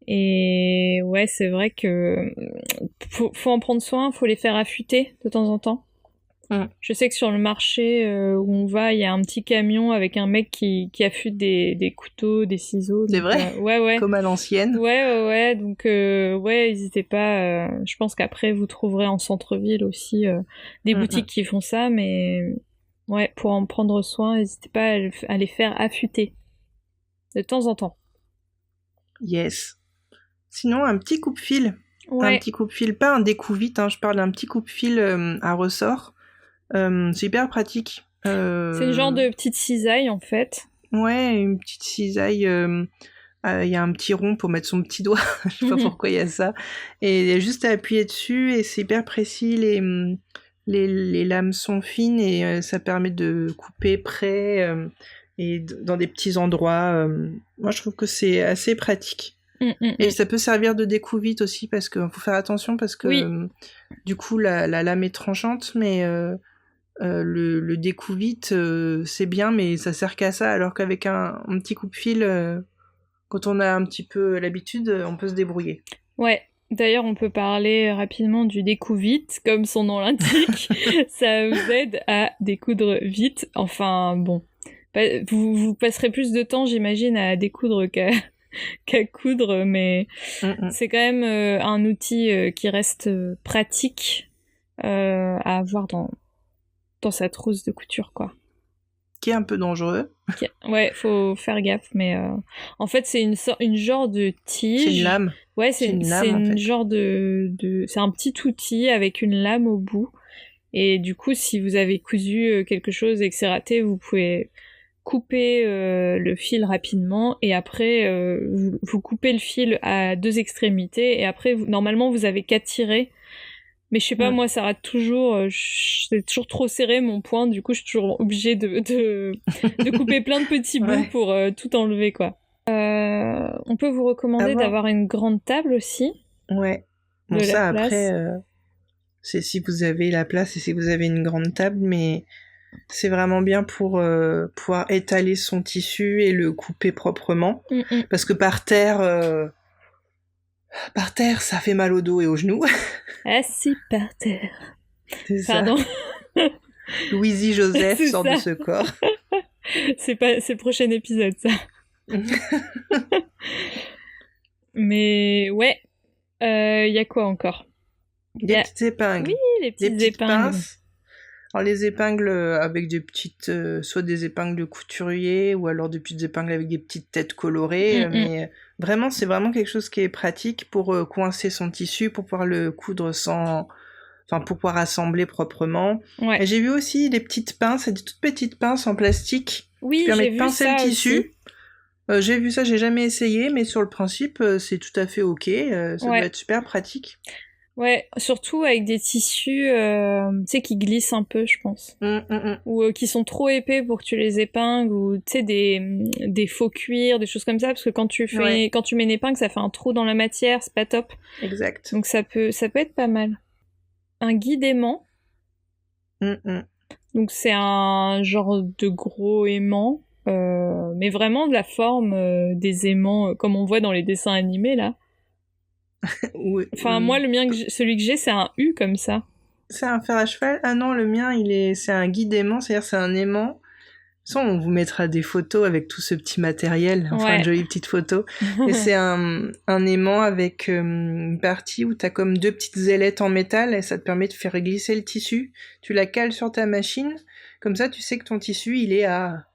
Et ouais, c'est vrai que faut en prendre soin, faut les faire affûter de temps en temps. Je sais que sur le marché où on va, il y a un petit camion avec un mec qui affûte des couteaux, des ciseaux. C'est vrai ? Ouais. Comme à l'ancienne. Ouais. Donc, n'hésitez pas. Je pense qu'après, vous trouverez en centre-ville aussi des boutiques qui font ça. Mais ouais, pour en prendre soin, n'hésitez pas à les faire affûter de temps en temps. Yes. Sinon, un petit coupe-fil. Ouais. Un petit coupe-fil, pas un découvite, je parle d'un petit coupe-fil à ressort. C'est hyper pratique. C'est une genre de petite cisaille en fait. Ouais, une petite cisaille. Il y a un petit rond pour mettre son petit doigt. Je sais pas pourquoi il y a ça. Et il y a juste à appuyer dessus et c'est hyper précis. Les lames sont fines et ça permet de couper près et dans des petits endroits. Moi, je trouve que c'est assez pratique. Et ça peut servir de découvite aussi, parce qu'il faut faire attention, parce que du coup la lame est tranchante, mais le découvite c'est bien, mais ça sert qu'à ça, alors qu'avec un petit coupe-fil, quand on a un petit peu l'habitude, on peut se débrouiller. Ouais, d'ailleurs on peut parler rapidement du découvite, comme son nom l'indique. Ça vous aide à découdre vite, enfin bon, vous passerez plus de temps j'imagine à découdre qu'à coudre, mais c'est quand même un outil qui reste pratique à avoir dans sa trousse de couture, quoi. Qui est un peu dangereux. Ouais, faut faire gaffe, mais en fait c'est une genre de tige. C'est une lame. Ouais, c'est une genre de c'est un petit outil avec une lame au bout, et du coup si vous avez cousu quelque chose et que c'est raté, vous pouvez coupez le fil rapidement et après vous coupez le fil à 2 extrémités et après normalement vous avez qu'à tirer. Mais je sais pas, moi ça rate toujours, c'est toujours trop serré mon poing, du coup je suis toujours obligée de couper plein de petits bouts pour tout enlever quoi. On peut vous recommander d'avoir une grande table aussi. Ouais. Bon, ça après, c'est si vous avez la place et si vous avez une grande table, mais c'est vraiment bien pour pouvoir étaler son tissu et le couper proprement. Parce que par terre, ça fait mal au dos et aux genoux. Assis par terre. C'est Pardon. Ça. Louisie Joseph sort de ce corps. C'est le prochain épisode, ça. Mais ouais, y a quoi encore? Des petites épingles. Oui, les petites épingles. Pinces. Alors les épingles avec des petites, soit des épingles de couturier ou alors des petites épingles avec des petites têtes colorées, mais vraiment c'est vraiment quelque chose qui est pratique pour coincer son tissu, pour pouvoir le coudre pour pouvoir assembler proprement. Ouais. Et j'ai vu aussi des petites pinces, des toutes petites pinces en plastique qui permettent de pincer le tissu. J'ai vu ça, j'ai jamais essayé, mais sur le principe c'est tout à fait ok, ça doit être super pratique. Ouais, surtout avec des tissus, tu sais, qui glissent un peu, je pense. Ou qui sont trop épais pour que tu les épingles, ou tu sais, des faux cuirs, des choses comme ça, parce que quand tu mets une épingle, ça fait un trou dans la matière, c'est pas top. Exact. Donc ça peut être pas mal. Un guide aimant. Donc c'est un genre de gros aimant, mais vraiment de la forme des aimants, comme on voit dans les dessins animés, là. Enfin, moi, celui que j'ai, c'est un U comme ça. C'est un fer à cheval? Ah non, le mien, c'est un guide aimant, c'est-à-dire c'est un aimant. Ça, on vous mettra des photos avec tout ce petit matériel, une jolie petite photo. Et c'est un aimant avec une partie où t'as comme 2 petites ailettes en métal et ça te permet de faire glisser le tissu. Tu la cales sur ta machine, comme ça tu sais que ton tissu, il est à,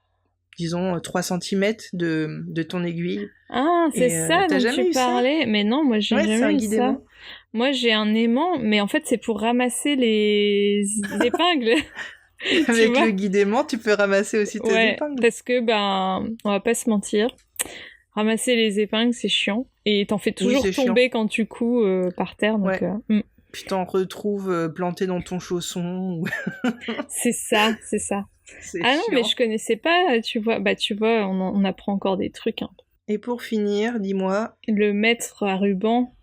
disons, 3 cm de ton aiguille. Ah, c'est ça dont tu parlais. Mais non, moi j'ai jamais eu ça. Aimant. Moi j'ai un aimant, mais en fait c'est pour ramasser les épingles. Avec le guide aimant, tu peux ramasser aussi tes épingles. Parce que, on va pas se mentir, ramasser les épingles c'est chiant. Et t'en fais toujours tomber quand tu couds par terre. Donc, Puis t'en retrouves planté dans ton chausson. C'est ça. C'est chiant. Non, mais je connaissais pas, tu vois. Bah, tu vois, on apprend encore des trucs. Hein. Et pour finir, dis-moi... Le mètre à ruban.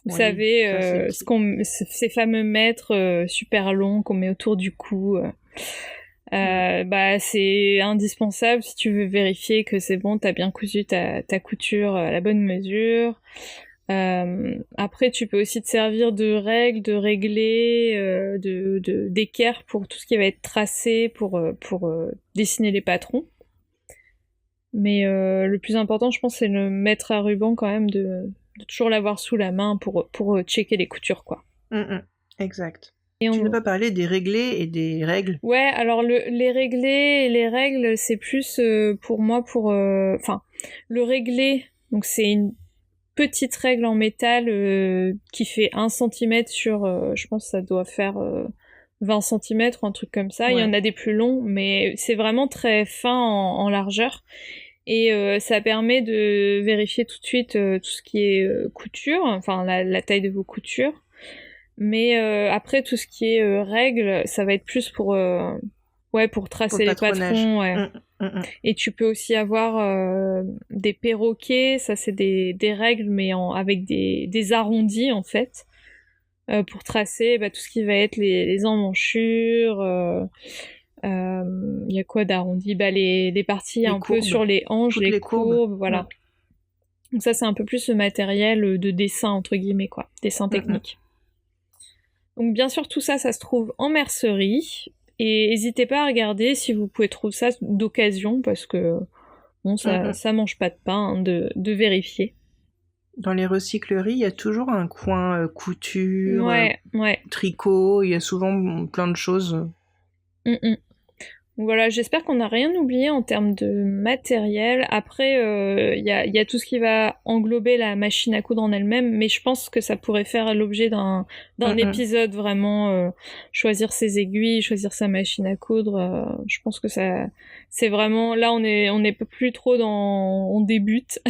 Vous savez, ces fameux mètres super longs qu'on met autour du cou. C'est indispensable si tu veux vérifier que c'est bon, t'as bien cousu ta couture à la bonne mesure. Après, tu peux aussi te servir de règles, de réglés, d'équerre pour tout ce qui va être tracé, pour dessiner les patrons. Mais le plus important, je pense, c'est le mètre à ruban quand même de toujours l'avoir sous la main pour checker les coutures, quoi. Exact. Tu n'as pas parlé des réglés et des règles? Ouais, alors les réglés et les règles, c'est plus pour moi le réglé, donc c'est une petite règle en métal qui fait 1 cm sur, je pense que ça doit faire 20 cm, un truc comme ça. Il y en a des plus longs, mais c'est vraiment très fin en largeur. Et ça permet de vérifier tout de suite tout ce qui est couture, enfin la taille de vos coutures. Mais après, tout ce qui est règles, ça va être plus pour tracer les patrons. Et tu peux aussi avoir des perroquets, ça c'est des règles, mais avec des arrondis en fait, pour tracer tout ce qui va être les emmanchures. Il y a quoi d'arrondi? Les parties un peu sur les hanches, les courbes, voilà. Donc ça, c'est un peu plus le matériel de dessin, entre guillemets, quoi. Dessin technique. Donc bien sûr, tout ça, ça se trouve en mercerie. Et n'hésitez pas à regarder si vous pouvez trouver ça d'occasion, parce que bon, ça mange pas de pain de vérifier. Dans les recycleries, il y a toujours un coin couture, ouais. tricot, il y a souvent plein de choses. Voilà, j'espère qu'on n'a rien oublié en termes de matériel. Après, y a tout ce qui va englober la machine à coudre en elle-même, mais je pense que ça pourrait faire l'objet d'un épisode vraiment, choisir ses aiguilles, choisir sa machine à coudre. Je pense que ça, c'est vraiment là on est plus trop on débute,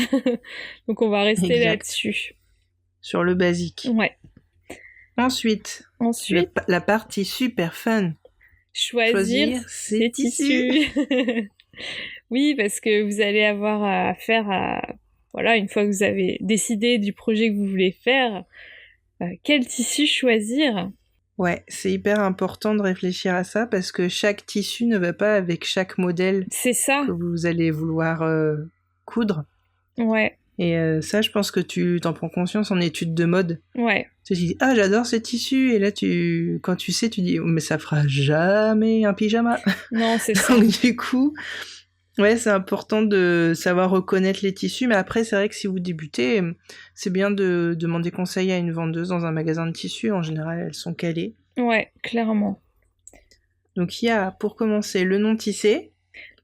donc on va rester Exact. là-dessus. Sur le basique. Ouais. Ensuite, la partie super fun. Choisir ses tissus. Oui, parce que vous allez avoir affaire à... Voilà, une fois que vous avez décidé du projet que vous voulez faire, quel tissu choisir? Ouais, c'est hyper important de réfléchir à ça parce que chaque tissu ne va pas avec chaque modèle c'est ça. que vous allez vouloir coudre. Ouais. Et ça, je pense que tu t'en prends conscience en études de mode. Ouais. Tu dis, ah, j'adore ce tissu. Et là, quand tu sais, tu dis, oh, mais ça fera jamais un pyjama. Non, c'est ça. Donc, du coup, ouais, c'est important de savoir reconnaître les tissus. Mais après, c'est vrai que si vous débutez, c'est bien de demander conseil à une vendeuse dans un magasin de tissus. En général, elles sont calées. Ouais, clairement. Donc, il y a, pour commencer, le non tissé.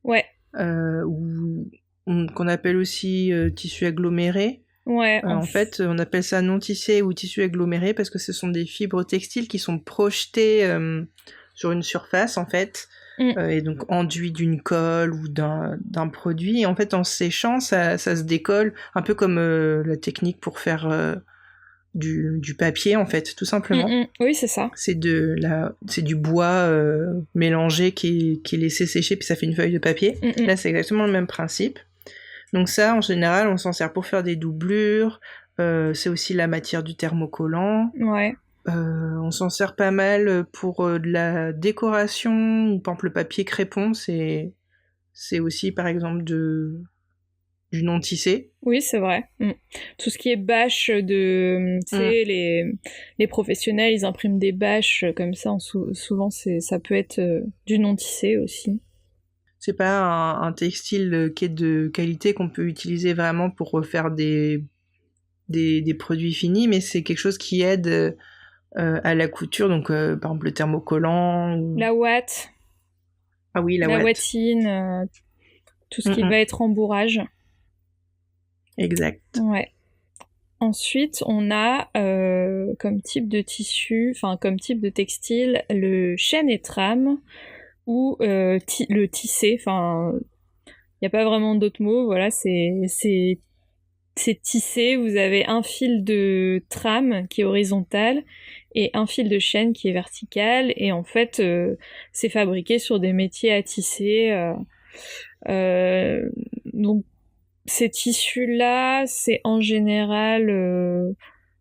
Ouais. Qu'on appelle aussi tissu aggloméré. Ouais. En fait, on appelle ça non tissé ou tissu aggloméré parce que ce sont des fibres textiles qui sont projetées sur une surface, en fait, et donc enduits d'une colle ou d'un produit. Et en fait, en séchant, ça se décolle, un peu comme la technique pour faire du papier, en fait, tout simplement. Oui, c'est ça. C'est du bois mélangé qui est laissé sécher, puis ça fait une feuille de papier. Là, c'est exactement le même principe. Donc ça, en général, on s'en sert pour faire des doublures. C'est aussi la matière du thermocollant. Ouais. On s'en sert pas mal pour de la décoration. Par exemple, le papier crépon, c'est aussi, par exemple, du non tissé. Oui, c'est vrai. Tout ce qui est bâche tu sais, les professionnels, ils impriment des bâches comme ça. Souvent, ça peut être du non tissé aussi. C'est pas un textile qui est de qualité qu'on peut utiliser vraiment pour refaire des produits finis, mais c'est quelque chose qui aide à la couture, donc par exemple le thermocollant. La ouate. Ah oui, la ouatine, tout ce qui va être rembourrage. Exact. Ouais. Ensuite, on a comme type de tissu, enfin comme type de textile, le chêne et trame ou le tissé. Enfin, il n'y a pas vraiment d'autres mots. Voilà, c'est tissé. Vous avez un fil de trame qui est horizontal et un fil de chêne qui est vertical. Et en fait, c'est fabriqué sur des métiers à tisser. Donc ces tissus-là, c'est en général,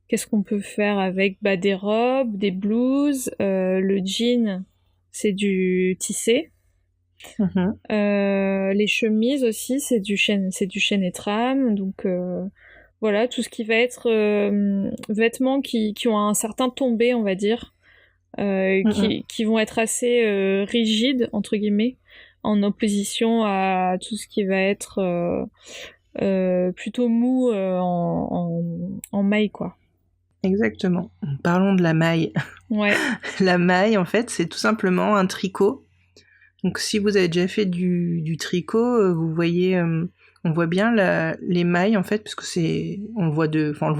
qu'est-ce qu'on peut faire avec? Bah, des robes, des blouses, le jean, c'est du tissé. Les chemises aussi, c'est du chêne et trame. Donc voilà, tout ce qui va être vêtements qui ont un certain tombé, on va dire, qui vont être assez rigides entre guillemets, en opposition à tout ce qui va être plutôt mou en maille, quoi. Exactement. Parlons de la maille. Ouais. La maille, en fait, c'est tout simplement un tricot. Donc, si vous avez déjà fait du tricot, vous voyez, on voit bien les mailles, en fait, parce que on le voit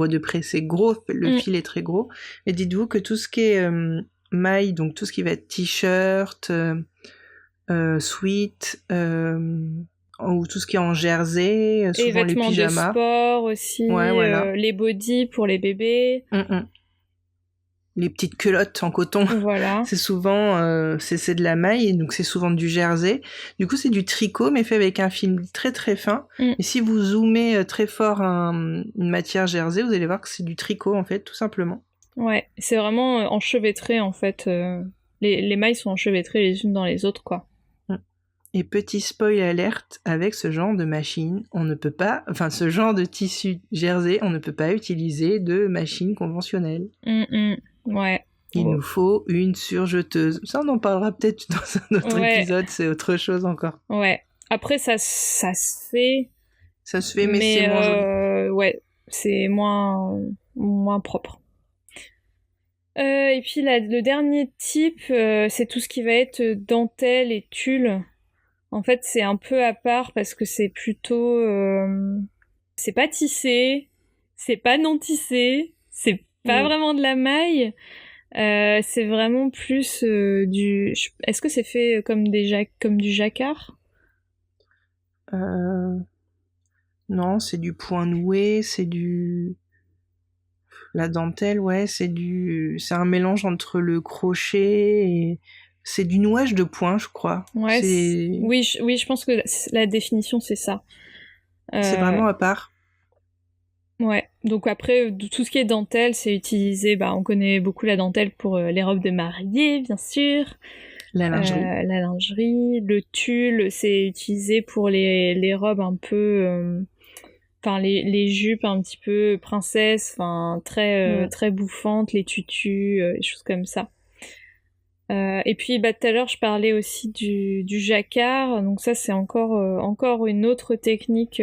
de près, c'est gros, le fil est très gros. Et dites-vous que tout ce qui est maille, donc tout ce qui va être t-shirt, sweat, ou tout ce qui est en jersey, souvent les pyjamas. Les vêtements de sport aussi, ouais, voilà. Les bodys pour les bébés. Les petites culottes en coton, voilà. C'est souvent c'est de la maille, et donc c'est souvent du jersey. Du coup, c'est du tricot, mais fait avec un fil très très fin. Et si vous zoomez très fort une matière jersey, vous allez voir que c'est du tricot, en fait, tout simplement. Ouais, c'est vraiment enchevêtré, en fait. Les mailles sont enchevêtrées les unes dans les autres, quoi. Et petit spoil alerte, avec ce genre de machine, on ne peut pas, enfin ce genre de tissu jersey, on ne peut pas utiliser de machine conventionnelle. Ouais. Il nous faut une surjeteuse. Ça, on en parlera peut-être dans un autre épisode, c'est autre chose encore. Ouais. Après, ça se fait. Ça se fait, mais c'est moins joli. Ouais, c'est moins propre. Et puis le dernier type, c'est tout ce qui va être dentelle et tulle. En fait, c'est un peu à part parce que c'est plutôt... c'est pas tissé, c'est pas non tissé, c'est pas vraiment de la maille. C'est vraiment plus du... Est-ce que c'est fait comme du jacquard? Non, c'est du point noué, c'est du... La dentelle, ouais, c'est un mélange entre le crochet et... C'est du nouage de point, je crois. Ouais, oui, je pense que la définition, c'est ça. C'est vraiment à part. Ouais, donc après, tout ce qui est dentelle, c'est utilisé, on connaît beaucoup la dentelle pour les robes de mariée, bien sûr. La lingerie. La lingerie. Le tulle, c'est utilisé pour les robes un peu... les jupes un petit peu princesse, très bouffantes, les tutus, les choses comme ça. Et puis tout à l'heure je parlais aussi du jacquard, donc ça c'est encore une autre technique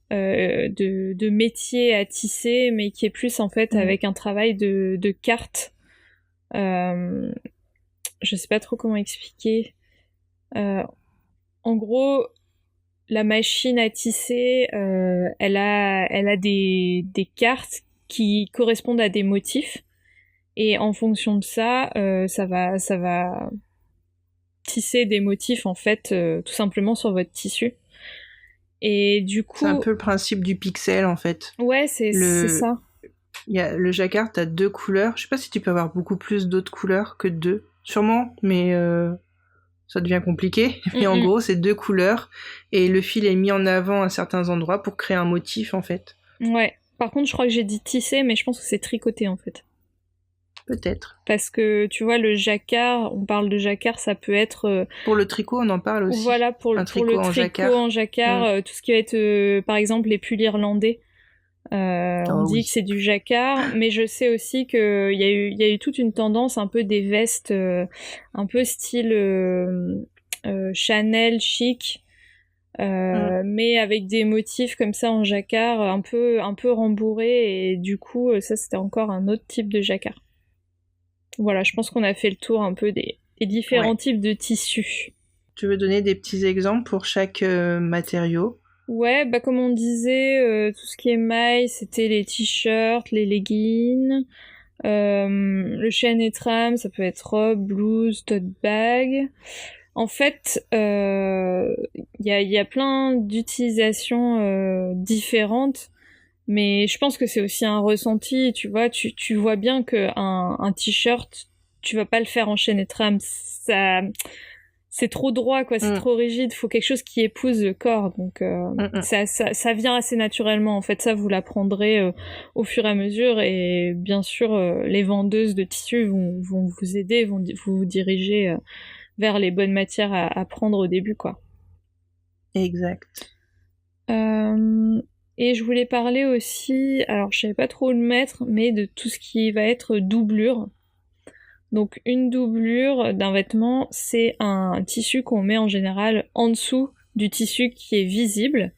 de métier à tisser, mais qui est plus en fait avec un travail de carte. Je sais pas trop comment expliquer. En gros, la machine à tisser, elle a des cartes qui correspondent à des motifs. Et en fonction de ça, ça va tisser des motifs en fait, tout simplement sur votre tissu. Et du coup, c'est un peu le principe du pixel en fait. Ouais, c'est ça. Le jacquard, t'as 2 couleurs. Je sais pas si tu peux avoir beaucoup plus d'autres couleurs que 2. Sûrement, mais ça devient compliqué. Mais en gros, c'est 2 couleurs et le fil est mis en avant à certains endroits pour créer un motif en fait. Ouais. Par contre, je crois que j'ai dit tisser, mais je pense que c'est tricoter en fait. Peut-être. Parce que, tu vois, le jacquard, on parle de jacquard, ça peut être... Pour le tricot, on en parle aussi. Voilà, pour le tricot en jacquard, tout ce qui va être, par exemple, les pulls irlandais. On dit que c'est du jacquard, mais je sais aussi qu'il y a eu toute une tendance un peu des vestes, un peu style Chanel chic, mais avec des motifs comme ça en jacquard, un peu rembourrés, et du coup, ça c'était encore un autre type de jacquard. Voilà, je pense qu'on a fait le tour un peu des différents types de tissus. Tu veux donner des petits exemples pour chaque matériau ? Ouais, comme on disait, tout ce qui est maille, c'était les t-shirts, les leggings, le chêne et trame, ça peut être robe, blouse, tote bag. En fait, y a plein d'utilisations différentes, mais je pense que c'est aussi un ressenti, tu vois, tu vois bien que un t-shirt, tu vas pas le faire en chaîne et trame, ça, c'est trop droit, quoi, c'est trop rigide, faut quelque chose qui épouse le corps, donc ça vient assez naturellement, en fait, ça vous l'apprendrez au fur et à mesure, et bien sûr, les vendeuses de tissus vont vous aider, vont vous diriger vers les bonnes matières à prendre au début, quoi. Exact. Et je voulais parler aussi, alors je savais pas trop où le mettre, mais de tout ce qui va être doublure. Donc une doublure d'un vêtement, c'est un tissu qu'on met en général en dessous du tissu qui est visible.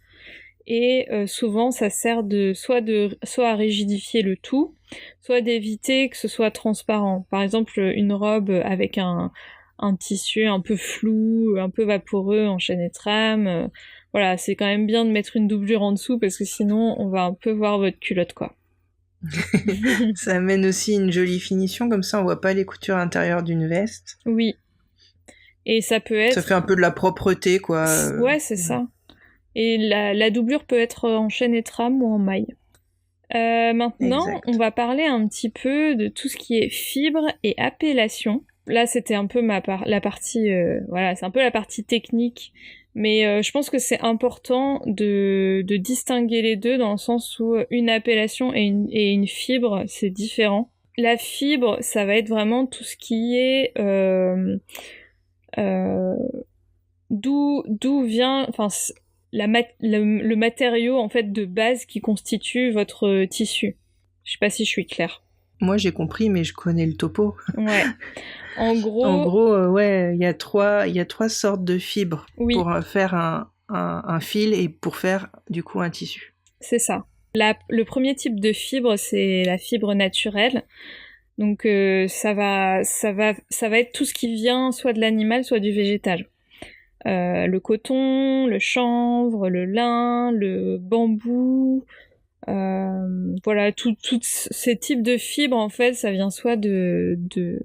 Et souvent ça sert soit à rigidifier le tout, soit d'éviter que ce soit transparent. Par exemple, une robe avec un tissu un peu flou, un peu vaporeux en chaîne et trame. Voilà, c'est quand même bien de mettre une doublure en dessous parce que sinon on va un peu voir votre culotte, quoi. Ça amène aussi une jolie finition, comme ça on voit pas les coutures intérieures d'une veste. Oui. Et ça peut être... Ça fait un peu de la propreté, quoi. Ouais, c'est ça. Et la doublure peut être en chaîne et trame ou en maille. Maintenant, on va parler un petit peu de tout ce qui est fibre et appellation. Là, c'était un peu la partie... voilà, c'est un peu la partie technique. Mais je pense que c'est important de distinguer les deux dans le sens où une appellation et une fibre, c'est différent. La fibre, ça va être vraiment tout ce qui est... d'où vient... Enfin, le matériau en fait de base qui constitue votre tissu. Je sais pas si je suis claire. Moi j'ai compris, mais je connais le topo. Ouais. En gros, ouais, il y a trois sortes de fibres pour faire un fil et pour faire du coup un tissu. C'est ça. Le premier type de fibre, c'est la fibre naturelle. Donc ça va être tout ce qui vient soit de l'animal, soit du végétal. Le coton, le chanvre, le lin, le bambou, voilà, tous ces types de fibres, en fait, ça vient soit d'une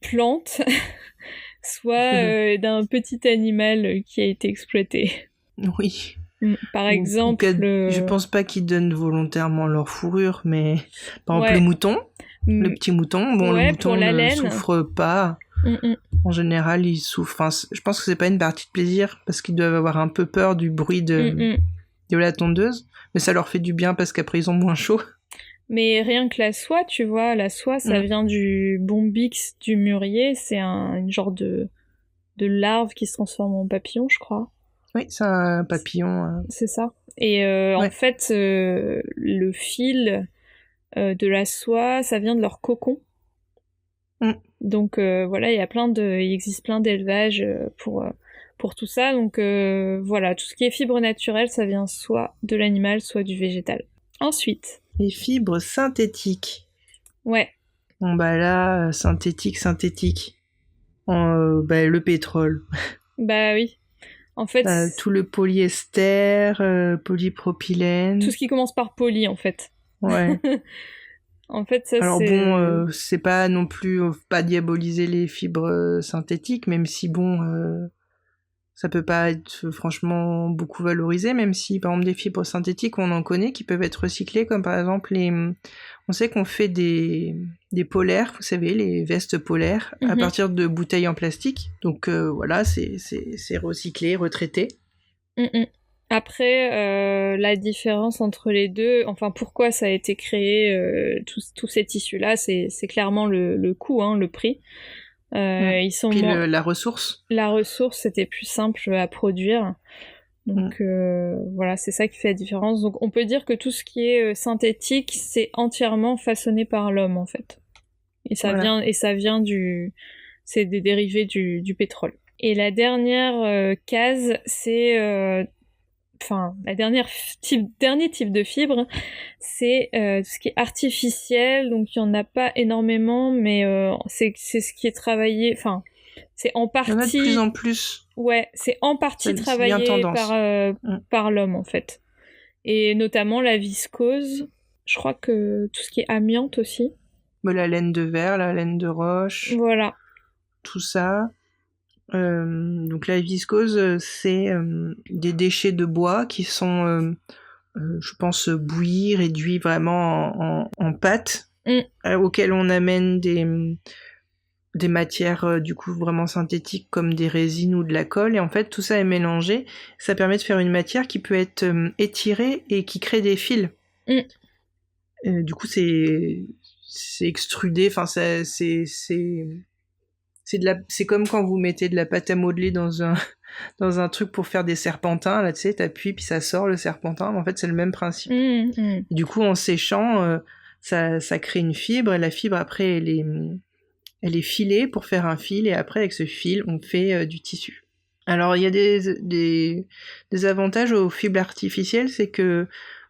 plante, soit d'un petit animal qui a été exploité. Oui. Par exemple... Je pense pas qu'ils donnent volontairement leur fourrure, mais par exemple le mouton, le petit mouton, le mouton ne souffre pas. En général, il souffre. Enfin, je pense que c'est pas une partie de plaisir, parce qu'ils doivent avoir un peu peur du bruit de la tondeuse, mais ça leur fait du bien parce qu'après ils ont moins chaud. Mais rien que la soie, tu vois, la soie, ça vient du bombix du mûrier, c'est une genre de larve qui se transforme en papillon, je crois. Oui, c'est un papillon. C'est ça. Et en fait, le fil de la soie, ça vient de leur cocon. Donc voilà, il existe plein d'élevages pour tout ça. Donc voilà, tout ce qui est fibres naturelles, ça vient soit de l'animal, soit du végétal. Ensuite. Les fibres synthétiques. Ouais. Bon là, synthétique. Le pétrole. Bah oui. En fait, tout le polyester, polypropylène. Tout ce qui commence par poly, en fait. Ouais. En fait, ça, alors c'est pas non plus pas diaboliser les fibres synthétiques, même si ça peut pas être franchement beaucoup valorisé, même si par exemple des fibres synthétiques on en connaît qui peuvent être recyclées, comme par exemple on sait qu'on fait des polaires, vous savez, les vestes polaires à partir de bouteilles en plastique. Donc voilà, c'est recyclé, retraité. Après, la différence entre les deux, enfin pourquoi ça a été créé, tous ces tissus-là, c'est clairement le coût, le prix. Ils sont Puis la ressource. La ressource, c'était plus simple à produire. Donc voilà, c'est ça qui fait la différence. Donc on peut dire que tout ce qui est synthétique, c'est entièrement façonné par l'homme en fait. Et ça vient c'est des dérivés du pétrole. Et la dernière case, c'est dernier type de fibre, c'est ce qui est artificiel, donc il y en a pas énormément, mais c'est ce qui est travaillé, c'est en partie... Il y en a de plus en plus. Ouais, c'est en partie travaillé par l'homme, en fait. Et notamment la viscose, je crois que tout ce qui est amiante aussi. La laine de verre, la laine de roche. Voilà. Tout ça. Donc la viscose, c'est des déchets de bois qui sont, je pense, bouillis, réduits vraiment en pâte, auxquels on amène des matières du coup vraiment synthétiques comme des résines ou de la colle, et en fait tout ça est mélangé. Ça permet de faire une matière qui peut être étirée et qui crée des fils. Du coup c'est extrudé, enfin c'est comme quand vous mettez de la pâte à modeler dans un truc pour faire des serpentins, là tu sais, t'appuies puis ça sort le serpentin, en fait c'est le même principe. Et du coup en séchant, ça crée une fibre, et la fibre après elle est filée pour faire un fil, et après avec ce fil on fait du tissu. Alors il y a des avantages aux fibres artificielles, c'est que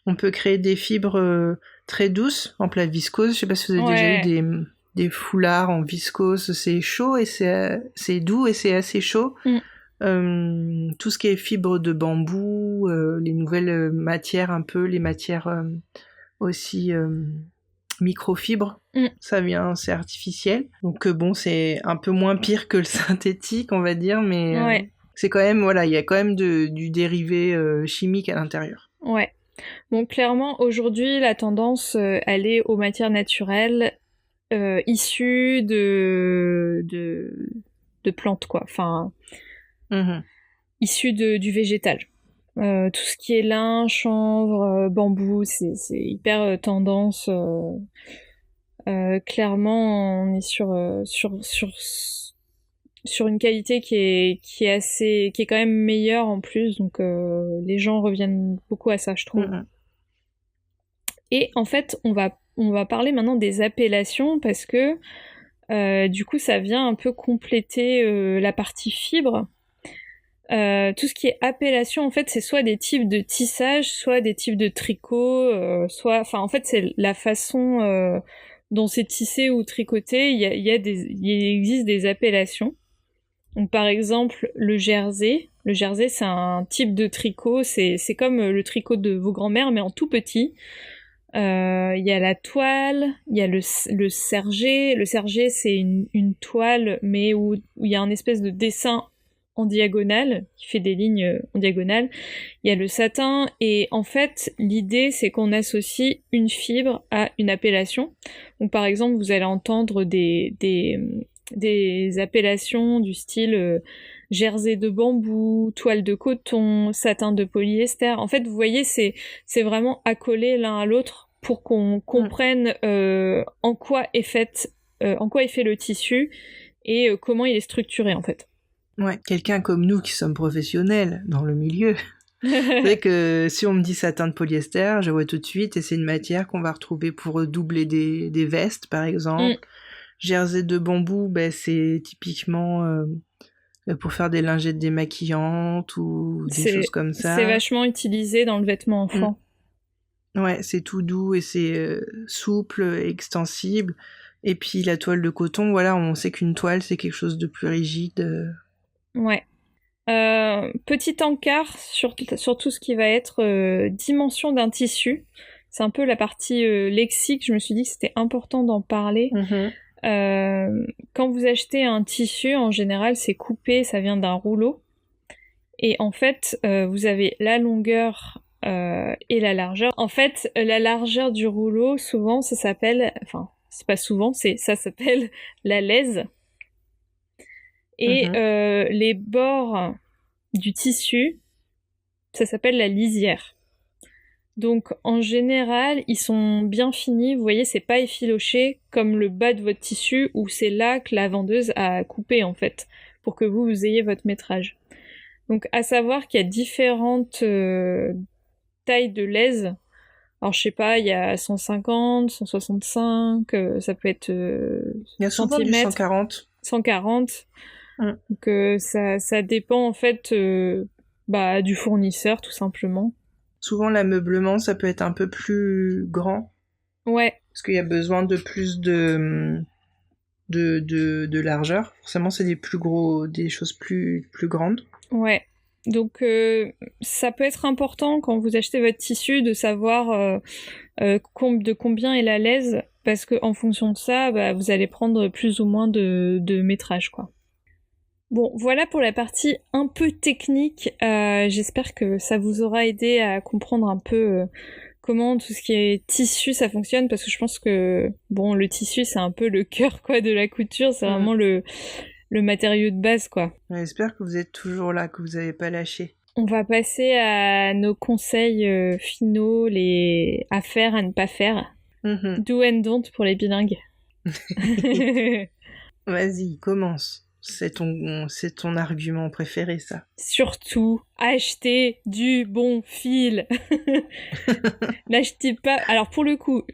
on peut créer des fibres très douces, en exemple la viscose, je sais pas si vous avez déjà eu des foulards en viscose, c'est chaud et c'est doux et c'est assez chaud. Tout ce qui est fibres de bambou, les nouvelles matières un peu, les matières aussi microfibres, ça vient, c'est artificiel. Donc c'est un peu moins pire que le synthétique, on va dire, mais c'est quand même, voilà, il y a quand même du dérivé chimique à l'intérieur. Ouais. Bon, clairement, aujourd'hui, la tendance, elle est aux matières naturelles, issues de plantes, quoi. Enfin, issues du végétal. Tout ce qui est lin, chanvre, bambou, c'est hyper tendance. Clairement, on est sur une qualité qui est quand même meilleure en plus, donc les gens reviennent beaucoup à ça, je trouve. Et en fait, on va parler maintenant des appellations, parce que du coup ça vient un peu compléter la partie fibre. Tout ce qui est appellation, en fait, c'est soit des types de tissage, soit des types de tricot, en fait c'est la façon dont c'est tissé ou tricoté, il existe des appellations. Donc par exemple, le jersey. Le jersey, c'est un type de tricot, c'est comme le tricot de vos grands-mères, mais en tout petit. Il y a la toile, il y a le serger. Le serger, c'est une toile, mais où il y a un espèce de dessin en diagonale, qui fait des lignes en diagonale. Il y a le satin, et en fait, l'idée, c'est qu'on associe une fibre à une appellation. Donc par exemple, vous allez entendre des appellations du style jersey de bambou, toile de coton, satin de polyester. En fait, vous voyez, c'est vraiment accolé l'un à l'autre pour qu'on comprenne en quoi est fait le tissu et comment il est structuré en fait. Ouais, quelqu'un comme nous qui sommes professionnels dans le milieu. C'est vrai que si on me dit satin de polyester, je vois tout de suite, et c'est une matière qu'on va retrouver pour doubler des vestes par exemple. Jersey de bambou, c'est typiquement pour faire des lingettes démaquillantes ou des choses comme ça. C'est vachement utilisé dans le vêtement enfant. Ouais, c'est tout doux et c'est souple, extensible. Et puis la toile de coton, voilà, on sait qu'une toile, c'est quelque chose de plus rigide. Ouais. Petit encart sur tout ce qui va être dimension d'un tissu. C'est un peu la partie lexique, je me suis dit que c'était important d'en parler. Quand vous achetez un tissu, en général, c'est coupé, ça vient d'un rouleau. Et en fait, vous avez la longueur et la largeur. En fait, la largeur du rouleau, souvent, ça s'appelle... Enfin, c'est pas souvent, ça s'appelle la lèse. Et les bords du tissu, ça s'appelle la lisière. Donc, en général, ils sont bien finis. Vous voyez, c'est pas effiloché comme le bas de votre tissu où c'est là que la vendeuse a coupé, en fait, pour que vous ayez votre métrage. Donc, à savoir qu'il y a différentes tailles de lèse. Alors, je sais pas, il y a 150, 165, ça peut être il y a souvent du 140. 140. Donc, ça dépend, en fait, du fournisseur, tout simplement. Souvent, l'ameublement, ça peut être un peu plus grand. Ouais. Parce qu'il y a besoin de plus de largeur. Forcément, c'est des choses plus grandes. Ouais. Donc, ça peut être important quand vous achetez votre tissu de savoir de combien est la lèse, parce qu'en fonction de ça, vous allez prendre plus ou moins de métrage, quoi. Bon, voilà pour la partie un peu technique. J'espère que ça vous aura aidé à comprendre un peu comment tout ce qui est tissu, ça fonctionne, parce que je pense que, le tissu, c'est un peu le cœur, quoi, de la couture. C'est vraiment le matériau de base, quoi. J'espère que vous êtes toujours là, que vous n'avez pas lâché. On va passer à nos conseils finaux, les à faire, à ne pas faire. Do and don't pour les bilingues. Vas-y, commence. C'est ton argument préféré, ça. Surtout, achetez du bon fil. N'achetez pas... Alors, pour le coup,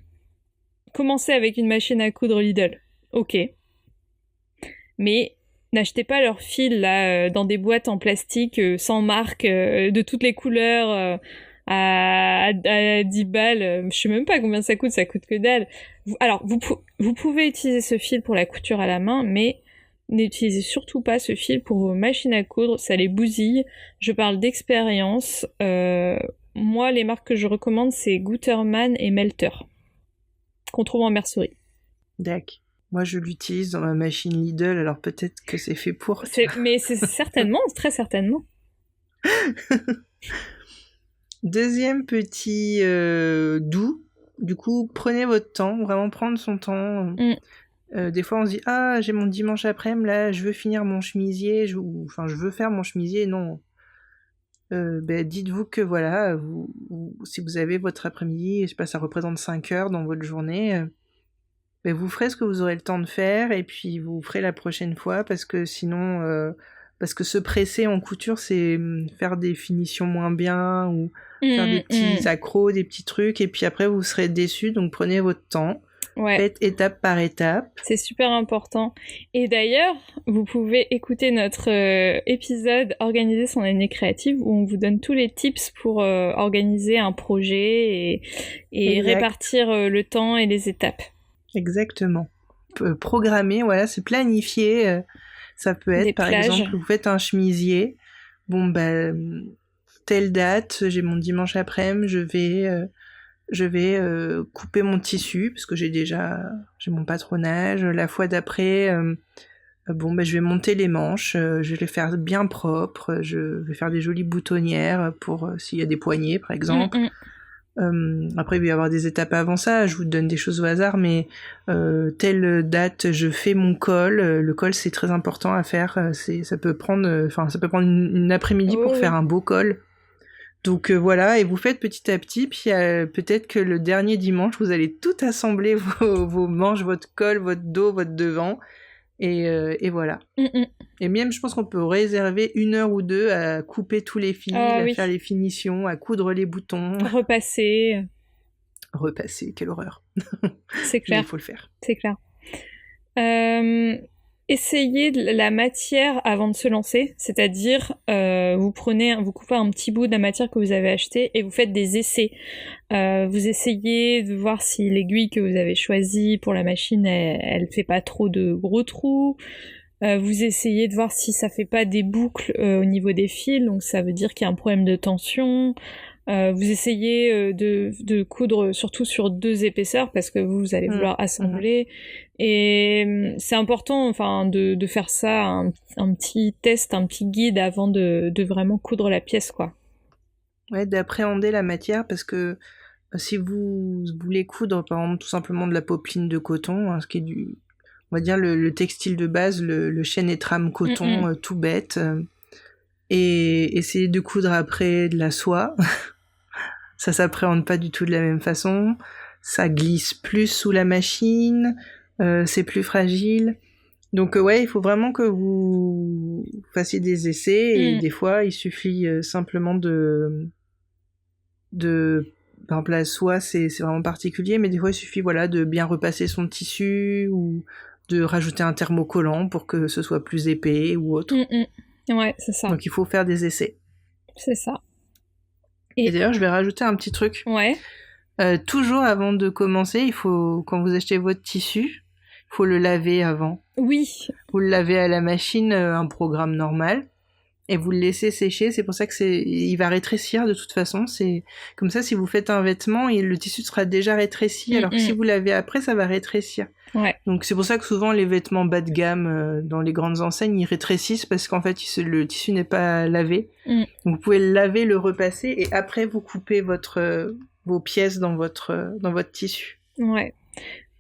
commencez avec une machine à coudre Lidl. Ok. Mais n'achetez pas leur fil, là, dans des boîtes en plastique, sans marque, de toutes les couleurs, à 10 balles. Je sais même pas combien ça coûte que dalle. Alors, vous pouvez utiliser ce fil pour la couture à la main, mais... n'utilisez surtout pas ce fil pour vos machines à coudre, ça les bousille. Je parle d'expérience. Moi, les marques que je recommande, c'est Gutermann et Melter, qu'on trouve en mercerie. D'accord. Moi, je l'utilise dans ma machine Lidl, alors peut-être que c'est fait pour. Mais c'est certainement, très certainement. Deuxième petit doux. Du coup, prenez votre temps, vraiment prendre son temps. Des fois, on se dit « Ah, j'ai mon dimanche après-midi, là, je veux finir mon chemisier, je veux faire mon chemisier. » Non. Dites-vous que, voilà, si vous avez votre après-midi, je sais pas, ça représente 5 heures dans votre journée, vous ferez ce que vous aurez le temps de faire, et puis vous ferez la prochaine fois, parce que sinon... parce que se presser en couture, c'est faire des finitions moins bien, ou faire des petits accros, des petits trucs, et puis après, vous serez déçus, donc prenez votre temps. Ouais. Faites étape par étape. C'est super important. Et d'ailleurs, vous pouvez écouter notre épisode Organiser son année créative où on vous donne tous les tips pour organiser un projet et répartir le temps et les étapes. Exactement. Programmer, voilà, c'est planifier. Ça peut être, par exemple, vous faites un chemisier. Bon, telle date, j'ai mon dimanche après-midi, je vais couper mon tissu, parce que j'ai mon patronage. La fois d'après, je vais monter les manches, je vais les faire bien propres, je vais faire des jolies boutonnières pour s'il y a des poignets, par exemple. Après, il va y avoir des étapes avant ça, je vous donne des choses au hasard, mais telle date, je fais mon col. Le col, c'est très important à faire. Ça peut prendre une après-midi pour faire un beau col. Donc voilà, et vous faites petit à petit, puis peut-être que le dernier dimanche, vous allez tout assembler, vos manches, votre col, votre dos, votre devant, et voilà. Et même, je pense qu'on peut réserver 1 heure ou 2 à couper tous les fils, faire les finitions, à coudre les boutons. Repasser, quelle horreur. C'est clair. Il faut le faire. C'est clair. Essayez la matière avant de se lancer, c'est-à-dire vous coupez un petit bout de la matière que vous avez achetée et vous faites des essais. Vous essayez de voir si l'aiguille que vous avez choisie pour la machine, elle fait pas trop de gros trous. Vous essayez de voir si ça fait pas des boucles au niveau des fils, donc ça veut dire qu'il y a un problème de tension. Vous essayez de coudre surtout sur 2 épaisseurs parce que vous allez vouloir assembler. Et c'est important de faire ça, un petit test, un petit guide avant de vraiment coudre la pièce, quoi. Ouais, d'appréhender la matière, parce que si vous voulez coudre par exemple tout simplement de la popeline de coton, ce qui est on va dire le textile de base, le chêne et trame coton, tout bête, et essayer de coudre après de la soie, ça s'appréhende pas du tout de la même façon, ça glisse plus sous la machine, c'est plus fragile. Donc il faut vraiment que vous fassiez des essais, et des fois il suffit simplement par exemple la soie c'est vraiment particulier, mais des fois il suffit de bien repasser son tissu ou de rajouter un thermocollant pour que ce soit plus épais ou autre. Ouais, c'est ça. Donc il faut faire des essais. C'est ça. Et d'ailleurs je vais rajouter un petit truc. Ouais. Toujours avant de commencer, quand vous achetez votre tissu, il faut le laver avant. Oui. Vous le lavez à la machine, un programme normal, et vous le laissez sécher. C'est pour ça que il va rétrécir de toute façon. C'est comme ça, si vous faites un vêtement, le tissu sera déjà rétréci, alors que si vous lavez après, ça va rétrécir. Ouais. Donc c'est pour ça que souvent les vêtements bas de gamme dans les grandes enseignes, ils rétrécissent parce qu'en fait le tissu n'est pas lavé. Donc vous pouvez le laver, le repasser, et après vous coupez vos pièces dans votre tissu. Ouais.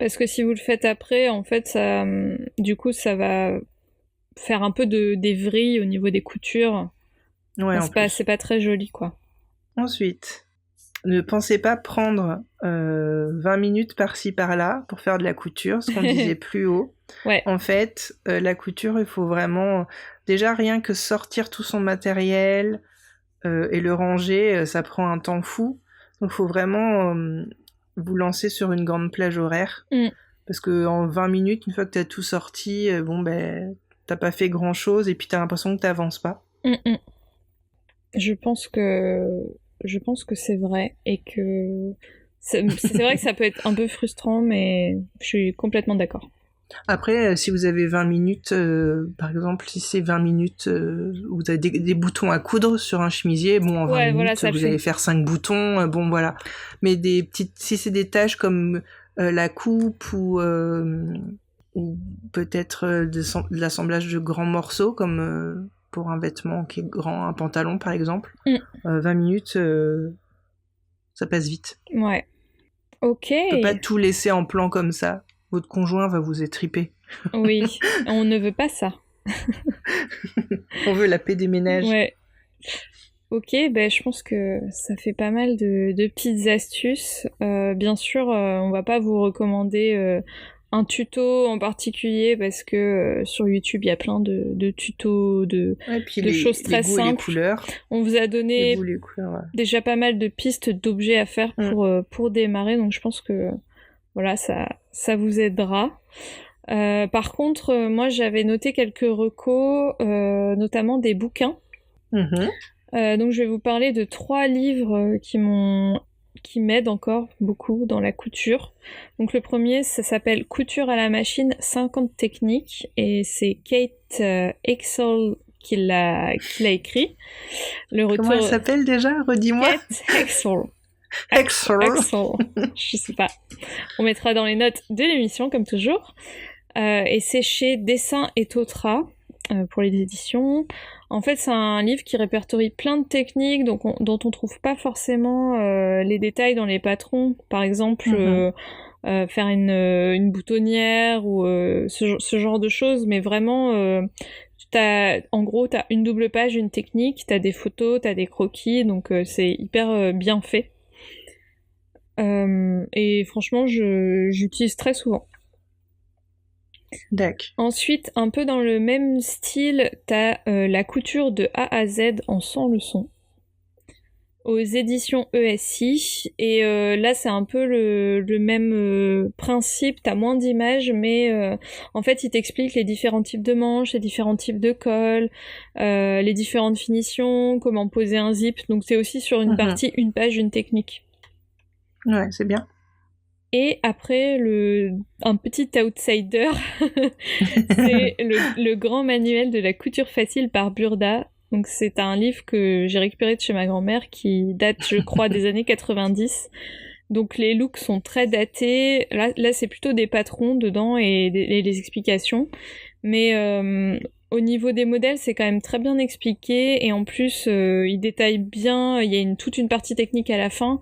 Parce que si vous le faites après, en fait, ça va faire un peu des vrilles au niveau des coutures. Ouais, c'est pas très joli, quoi. Ensuite, ne pensez pas prendre 20 minutes par-ci par-là pour faire de la couture, ce qu'on disait plus haut. Ouais. En fait, la couture, il faut vraiment déjà rien que sortir tout son matériel et le ranger, ça prend un temps fou. Donc il faut vraiment vous lancer sur une grande plage horaire, parce que en 20 minutes, une fois que t'as tout sorti, t'as pas fait grand chose et puis t'as l'impression que t'avances pas. Je pense que c'est vrai, et que c'est vrai que ça peut être un peu frustrant, mais je suis complètement d'accord. Après, si vous avez 20 minutes, par exemple, si c'est 20 minutes, vous avez des boutons à coudre sur un chemisier, en 20 minutes, vous allez faire 5 boutons, voilà. Mais si c'est des tâches comme la coupe ou peut-être de l'assemblage de grands morceaux, comme pour un vêtement qui est grand, un pantalon par exemple, 20 minutes, ça passe vite. Ouais. Ok. On peut pas tout laisser en plan comme ça. Votre conjoint va vous étriper. Oui, on ne veut pas ça. On veut la paix des ménages. Ouais. Ok, je pense que ça fait pas mal de petites astuces. Bien sûr, on va pas vous recommander un tuto en particulier, parce que sur YouTube, il y a plein de tutos, de choses très simples. Les couleurs. On vous a donné déjà pas mal de pistes d'objets à faire pour démarrer, donc je pense que voilà, ça vous aidera. Par contre, moi j'avais noté quelques recos, notamment des bouquins. Donc je vais vous parler de 3 livres qui m'ont qui m'aident encore beaucoup dans la couture. Donc le premier, ça s'appelle Couture à la machine, 50 techniques, et c'est Kate Exel qui l'a écrit. Comment elle s'appelle déjà? Redis-moi. Kate Exel. Exel. Je sais pas. On mettra dans les notes de l'émission, comme toujours. Et c'est chez Dessin et Tautra, pour les éditions. En fait, c'est un livre qui répertorie plein de techniques dont on trouve pas forcément les détails dans les patrons. Par exemple, faire une boutonnière ou ce genre de choses, mais vraiment, en gros, t'as une double page, une technique, t'as des photos, t'as des croquis, donc c'est hyper bien fait. Et franchement, j'utilise très souvent. D'accord. Ensuite, un peu dans le même style, t'as la couture de A à Z en 100 leçons aux éditions ESI, et là c'est un peu le même principe, t'as moins d'images, mais en fait il t'explique les différents types de manches, les différents types de cols, les différentes finitions, comment poser un zip, donc c'est aussi sur une partie, une page, une technique. Ouais, c'est bien. Et après, un petit outsider, c'est le grand manuel de la couture facile par Burda. Donc c'est un livre que j'ai récupéré de chez ma grand-mère qui date, je crois, des années 90. Donc les looks sont très datés. Là c'est plutôt des patrons dedans et les explications. Mais au niveau des modèles, c'est quand même très bien expliqué. Et en plus, il détaille bien. Il y a toute une partie technique à la fin.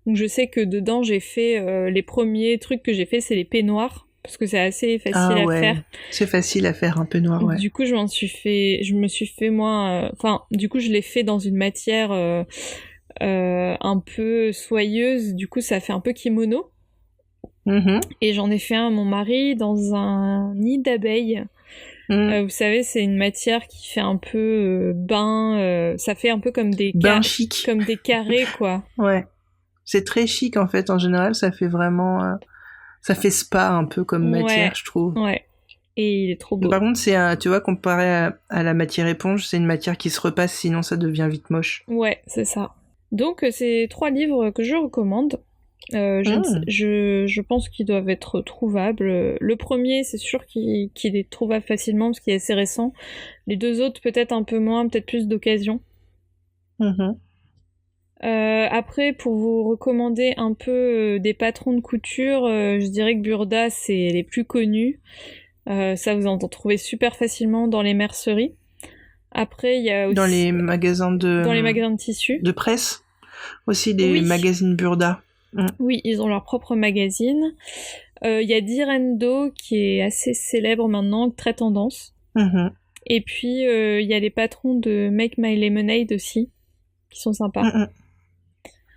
Donc je sais que dedans, j'ai fait les premiers trucs que j'ai fait, c'est les peignoirs, parce que c'est assez facile à faire. C'est facile à faire un peignoir, ouais. Du coup, je me suis fait moi, du coup, je l'ai fait dans une matière un peu soyeuse. Du coup, ça fait un peu kimono. Et j'en ai fait un à mon mari dans un nid d'abeilles. Vous savez, c'est une matière qui fait un peu bain. Ça fait un peu comme des chic, comme des carrés, quoi. Ouais. C'est très chic en fait, en général, ça fait vraiment... ça fait spa un peu comme matière, je trouve. Ouais, et il est trop beau. Par contre, tu vois, comparé à la matière éponge, c'est une matière qui se repasse, sinon ça devient vite moche. Ouais, c'est ça. Donc, c'est 3 livres que je recommande. Je pense qu'ils doivent être trouvables. Le premier, c'est sûr qu'il est trouvable facilement parce qu'il est assez récent. Les 2 autres, peut-être un peu moins, peut-être plus d'occasion. Après, pour vous recommander un peu des patrons de couture, je dirais que Burda, c'est les plus connus. Ça, vous en trouvez super facilement dans les merceries. Après, il y a aussi... Dans les magasins de tissus. De presse. Aussi des magazines Burda. Oui, ils ont leur propre magazine. Il y a Direndo, qui est assez célèbre maintenant, très tendance. Et puis, il y a les patrons de Make My Lemonade aussi, qui sont sympas.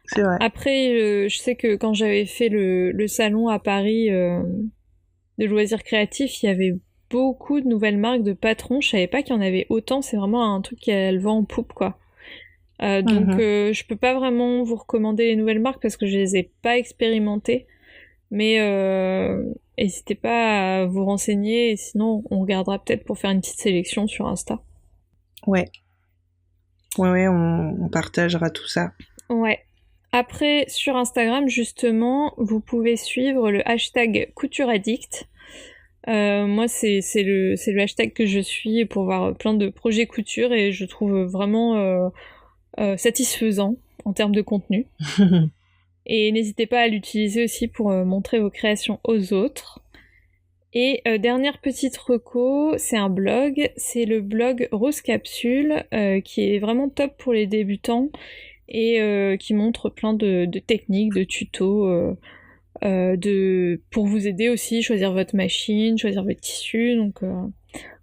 C'est vrai. Après, je sais que quand j'avais fait le salon à Paris de loisirs créatifs, il y avait beaucoup de nouvelles marques de patrons. Je savais pas qu'il y en avait autant. C'est vraiment un truc qu'elle vend en poupe, quoi. Donc, je peux pas vraiment vous recommander les nouvelles marques parce que je les ai pas expérimentées. Mais n'hésitez pas à vous renseigner. Et sinon, on regardera peut-être pour faire une petite sélection sur Insta. Ouais, on partagera tout ça. Ouais. Après, sur Instagram, justement, vous pouvez suivre le hashtag CoutureAddict. Moi, c'est le hashtag que je suis pour voir plein de projets couture et je trouve vraiment satisfaisant en termes de contenu. Et n'hésitez pas à l'utiliser aussi pour montrer vos créations aux autres. Et dernière petite reco, c'est un blog, c'est le blog Rose Capsule, qui est vraiment top pour les débutants et qui montre plein de techniques, de tutos pour vous aider aussi, choisir votre machine, choisir votre tissu. Donc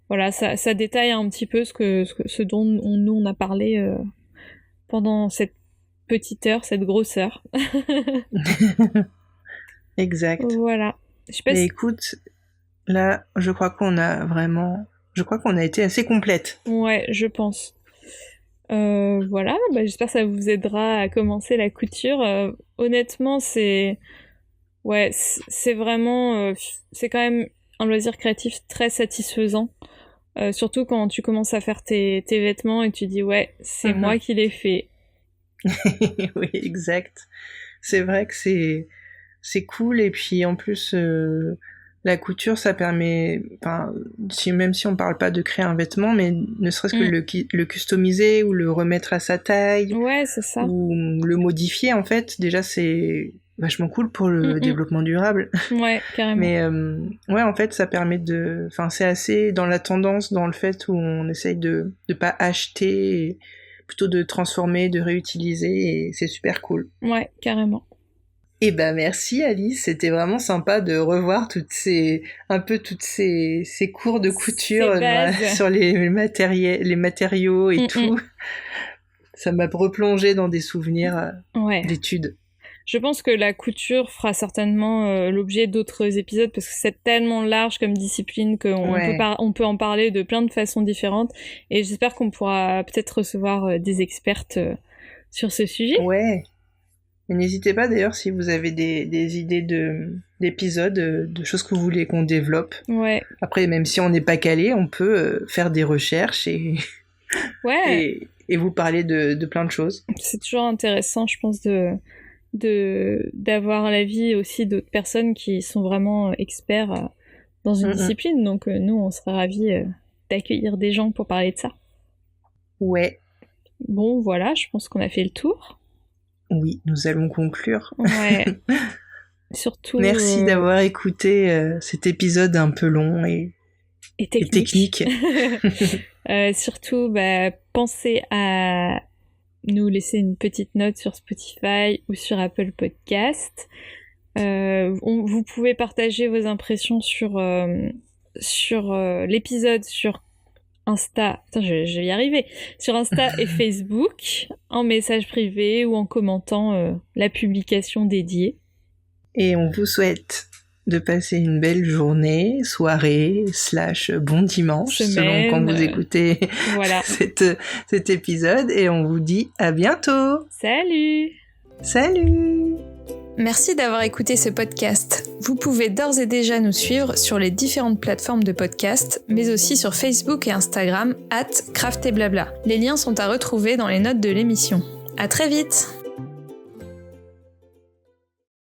voilà, ça détaille un petit peu ce dont nous on a parlé pendant cette petite heure, cette grosse heure. Exact. Voilà. Je sais pas écoute, là, je crois qu'on a été assez complète. Ouais, je pense. Voilà, j'espère que ça vous aidera à commencer la couture. Honnêtement, c'est vraiment, c'est quand même un loisir créatif très satisfaisant. Surtout quand tu commences à faire tes vêtements et tu dis ouais, c'est moi qui l'ai fait. Oui, exact. c'est vrai que c'est cool. Et puis en plus, la couture, ça permet, enfin, même si on parle pas de créer un vêtement, mais ne serait-ce que le customiser ou le remettre à sa taille, ouais, c'est ça, ou le modifier, en fait, déjà c'est vachement cool pour le développement durable. Ouais, carrément. Mais ouais, en fait, ça permet de, enfin, c'est assez dans la tendance, dans le fait où on essaye de pas acheter, et plutôt de transformer, de réutiliser, et c'est super cool. Ouais, carrément. Eh ben merci Alice, c'était vraiment sympa de revoir toutes ces cours de couture sur les matériaux et tout. Ça m'a replongé dans des souvenirs d'études. Je pense que la couture fera certainement l'objet d'autres épisodes parce que c'est tellement large comme discipline qu'on peut en parler de plein de façons différentes. Et j'espère qu'on pourra peut-être recevoir des expertes sur ce sujet. Ouais. Mais n'hésitez pas d'ailleurs si vous avez des idées d'épisodes, de choses que vous voulez qu'on développe. Ouais. Après, même si on n'est pas calé, on peut faire des recherches et vous parler de plein de choses. C'est toujours intéressant, je pense, d'avoir l'avis aussi d'autres personnes qui sont vraiment experts dans une discipline. Donc nous, on serait ravis d'accueillir des gens pour parler de ça. Ouais. Bon, voilà, je pense qu'on a fait le tour. Oui, nous allons conclure. Ouais. Surtout. Merci d'avoir écouté cet épisode un peu long et technique. Surtout, pensez à nous laisser une petite note sur Spotify ou sur Apple Podcast. Vous pouvez partager vos impressions sur l'épisode sur Insta, je vais y arriver, sur Insta et Facebook, en message privé ou en commentant la publication dédiée. Et on vous souhaite de passer une belle journée, soirée, / bon dimanche, selon quand vous écoutez cet épisode, et on vous dit à bientôt. Salut. Salut. Merci d'avoir écouté ce podcast. Vous pouvez d'ores et déjà nous suivre sur les différentes plateformes de podcast, mais aussi sur Facebook et Instagram @craftetblabla. Les liens sont à retrouver dans les notes de l'émission. À très vite!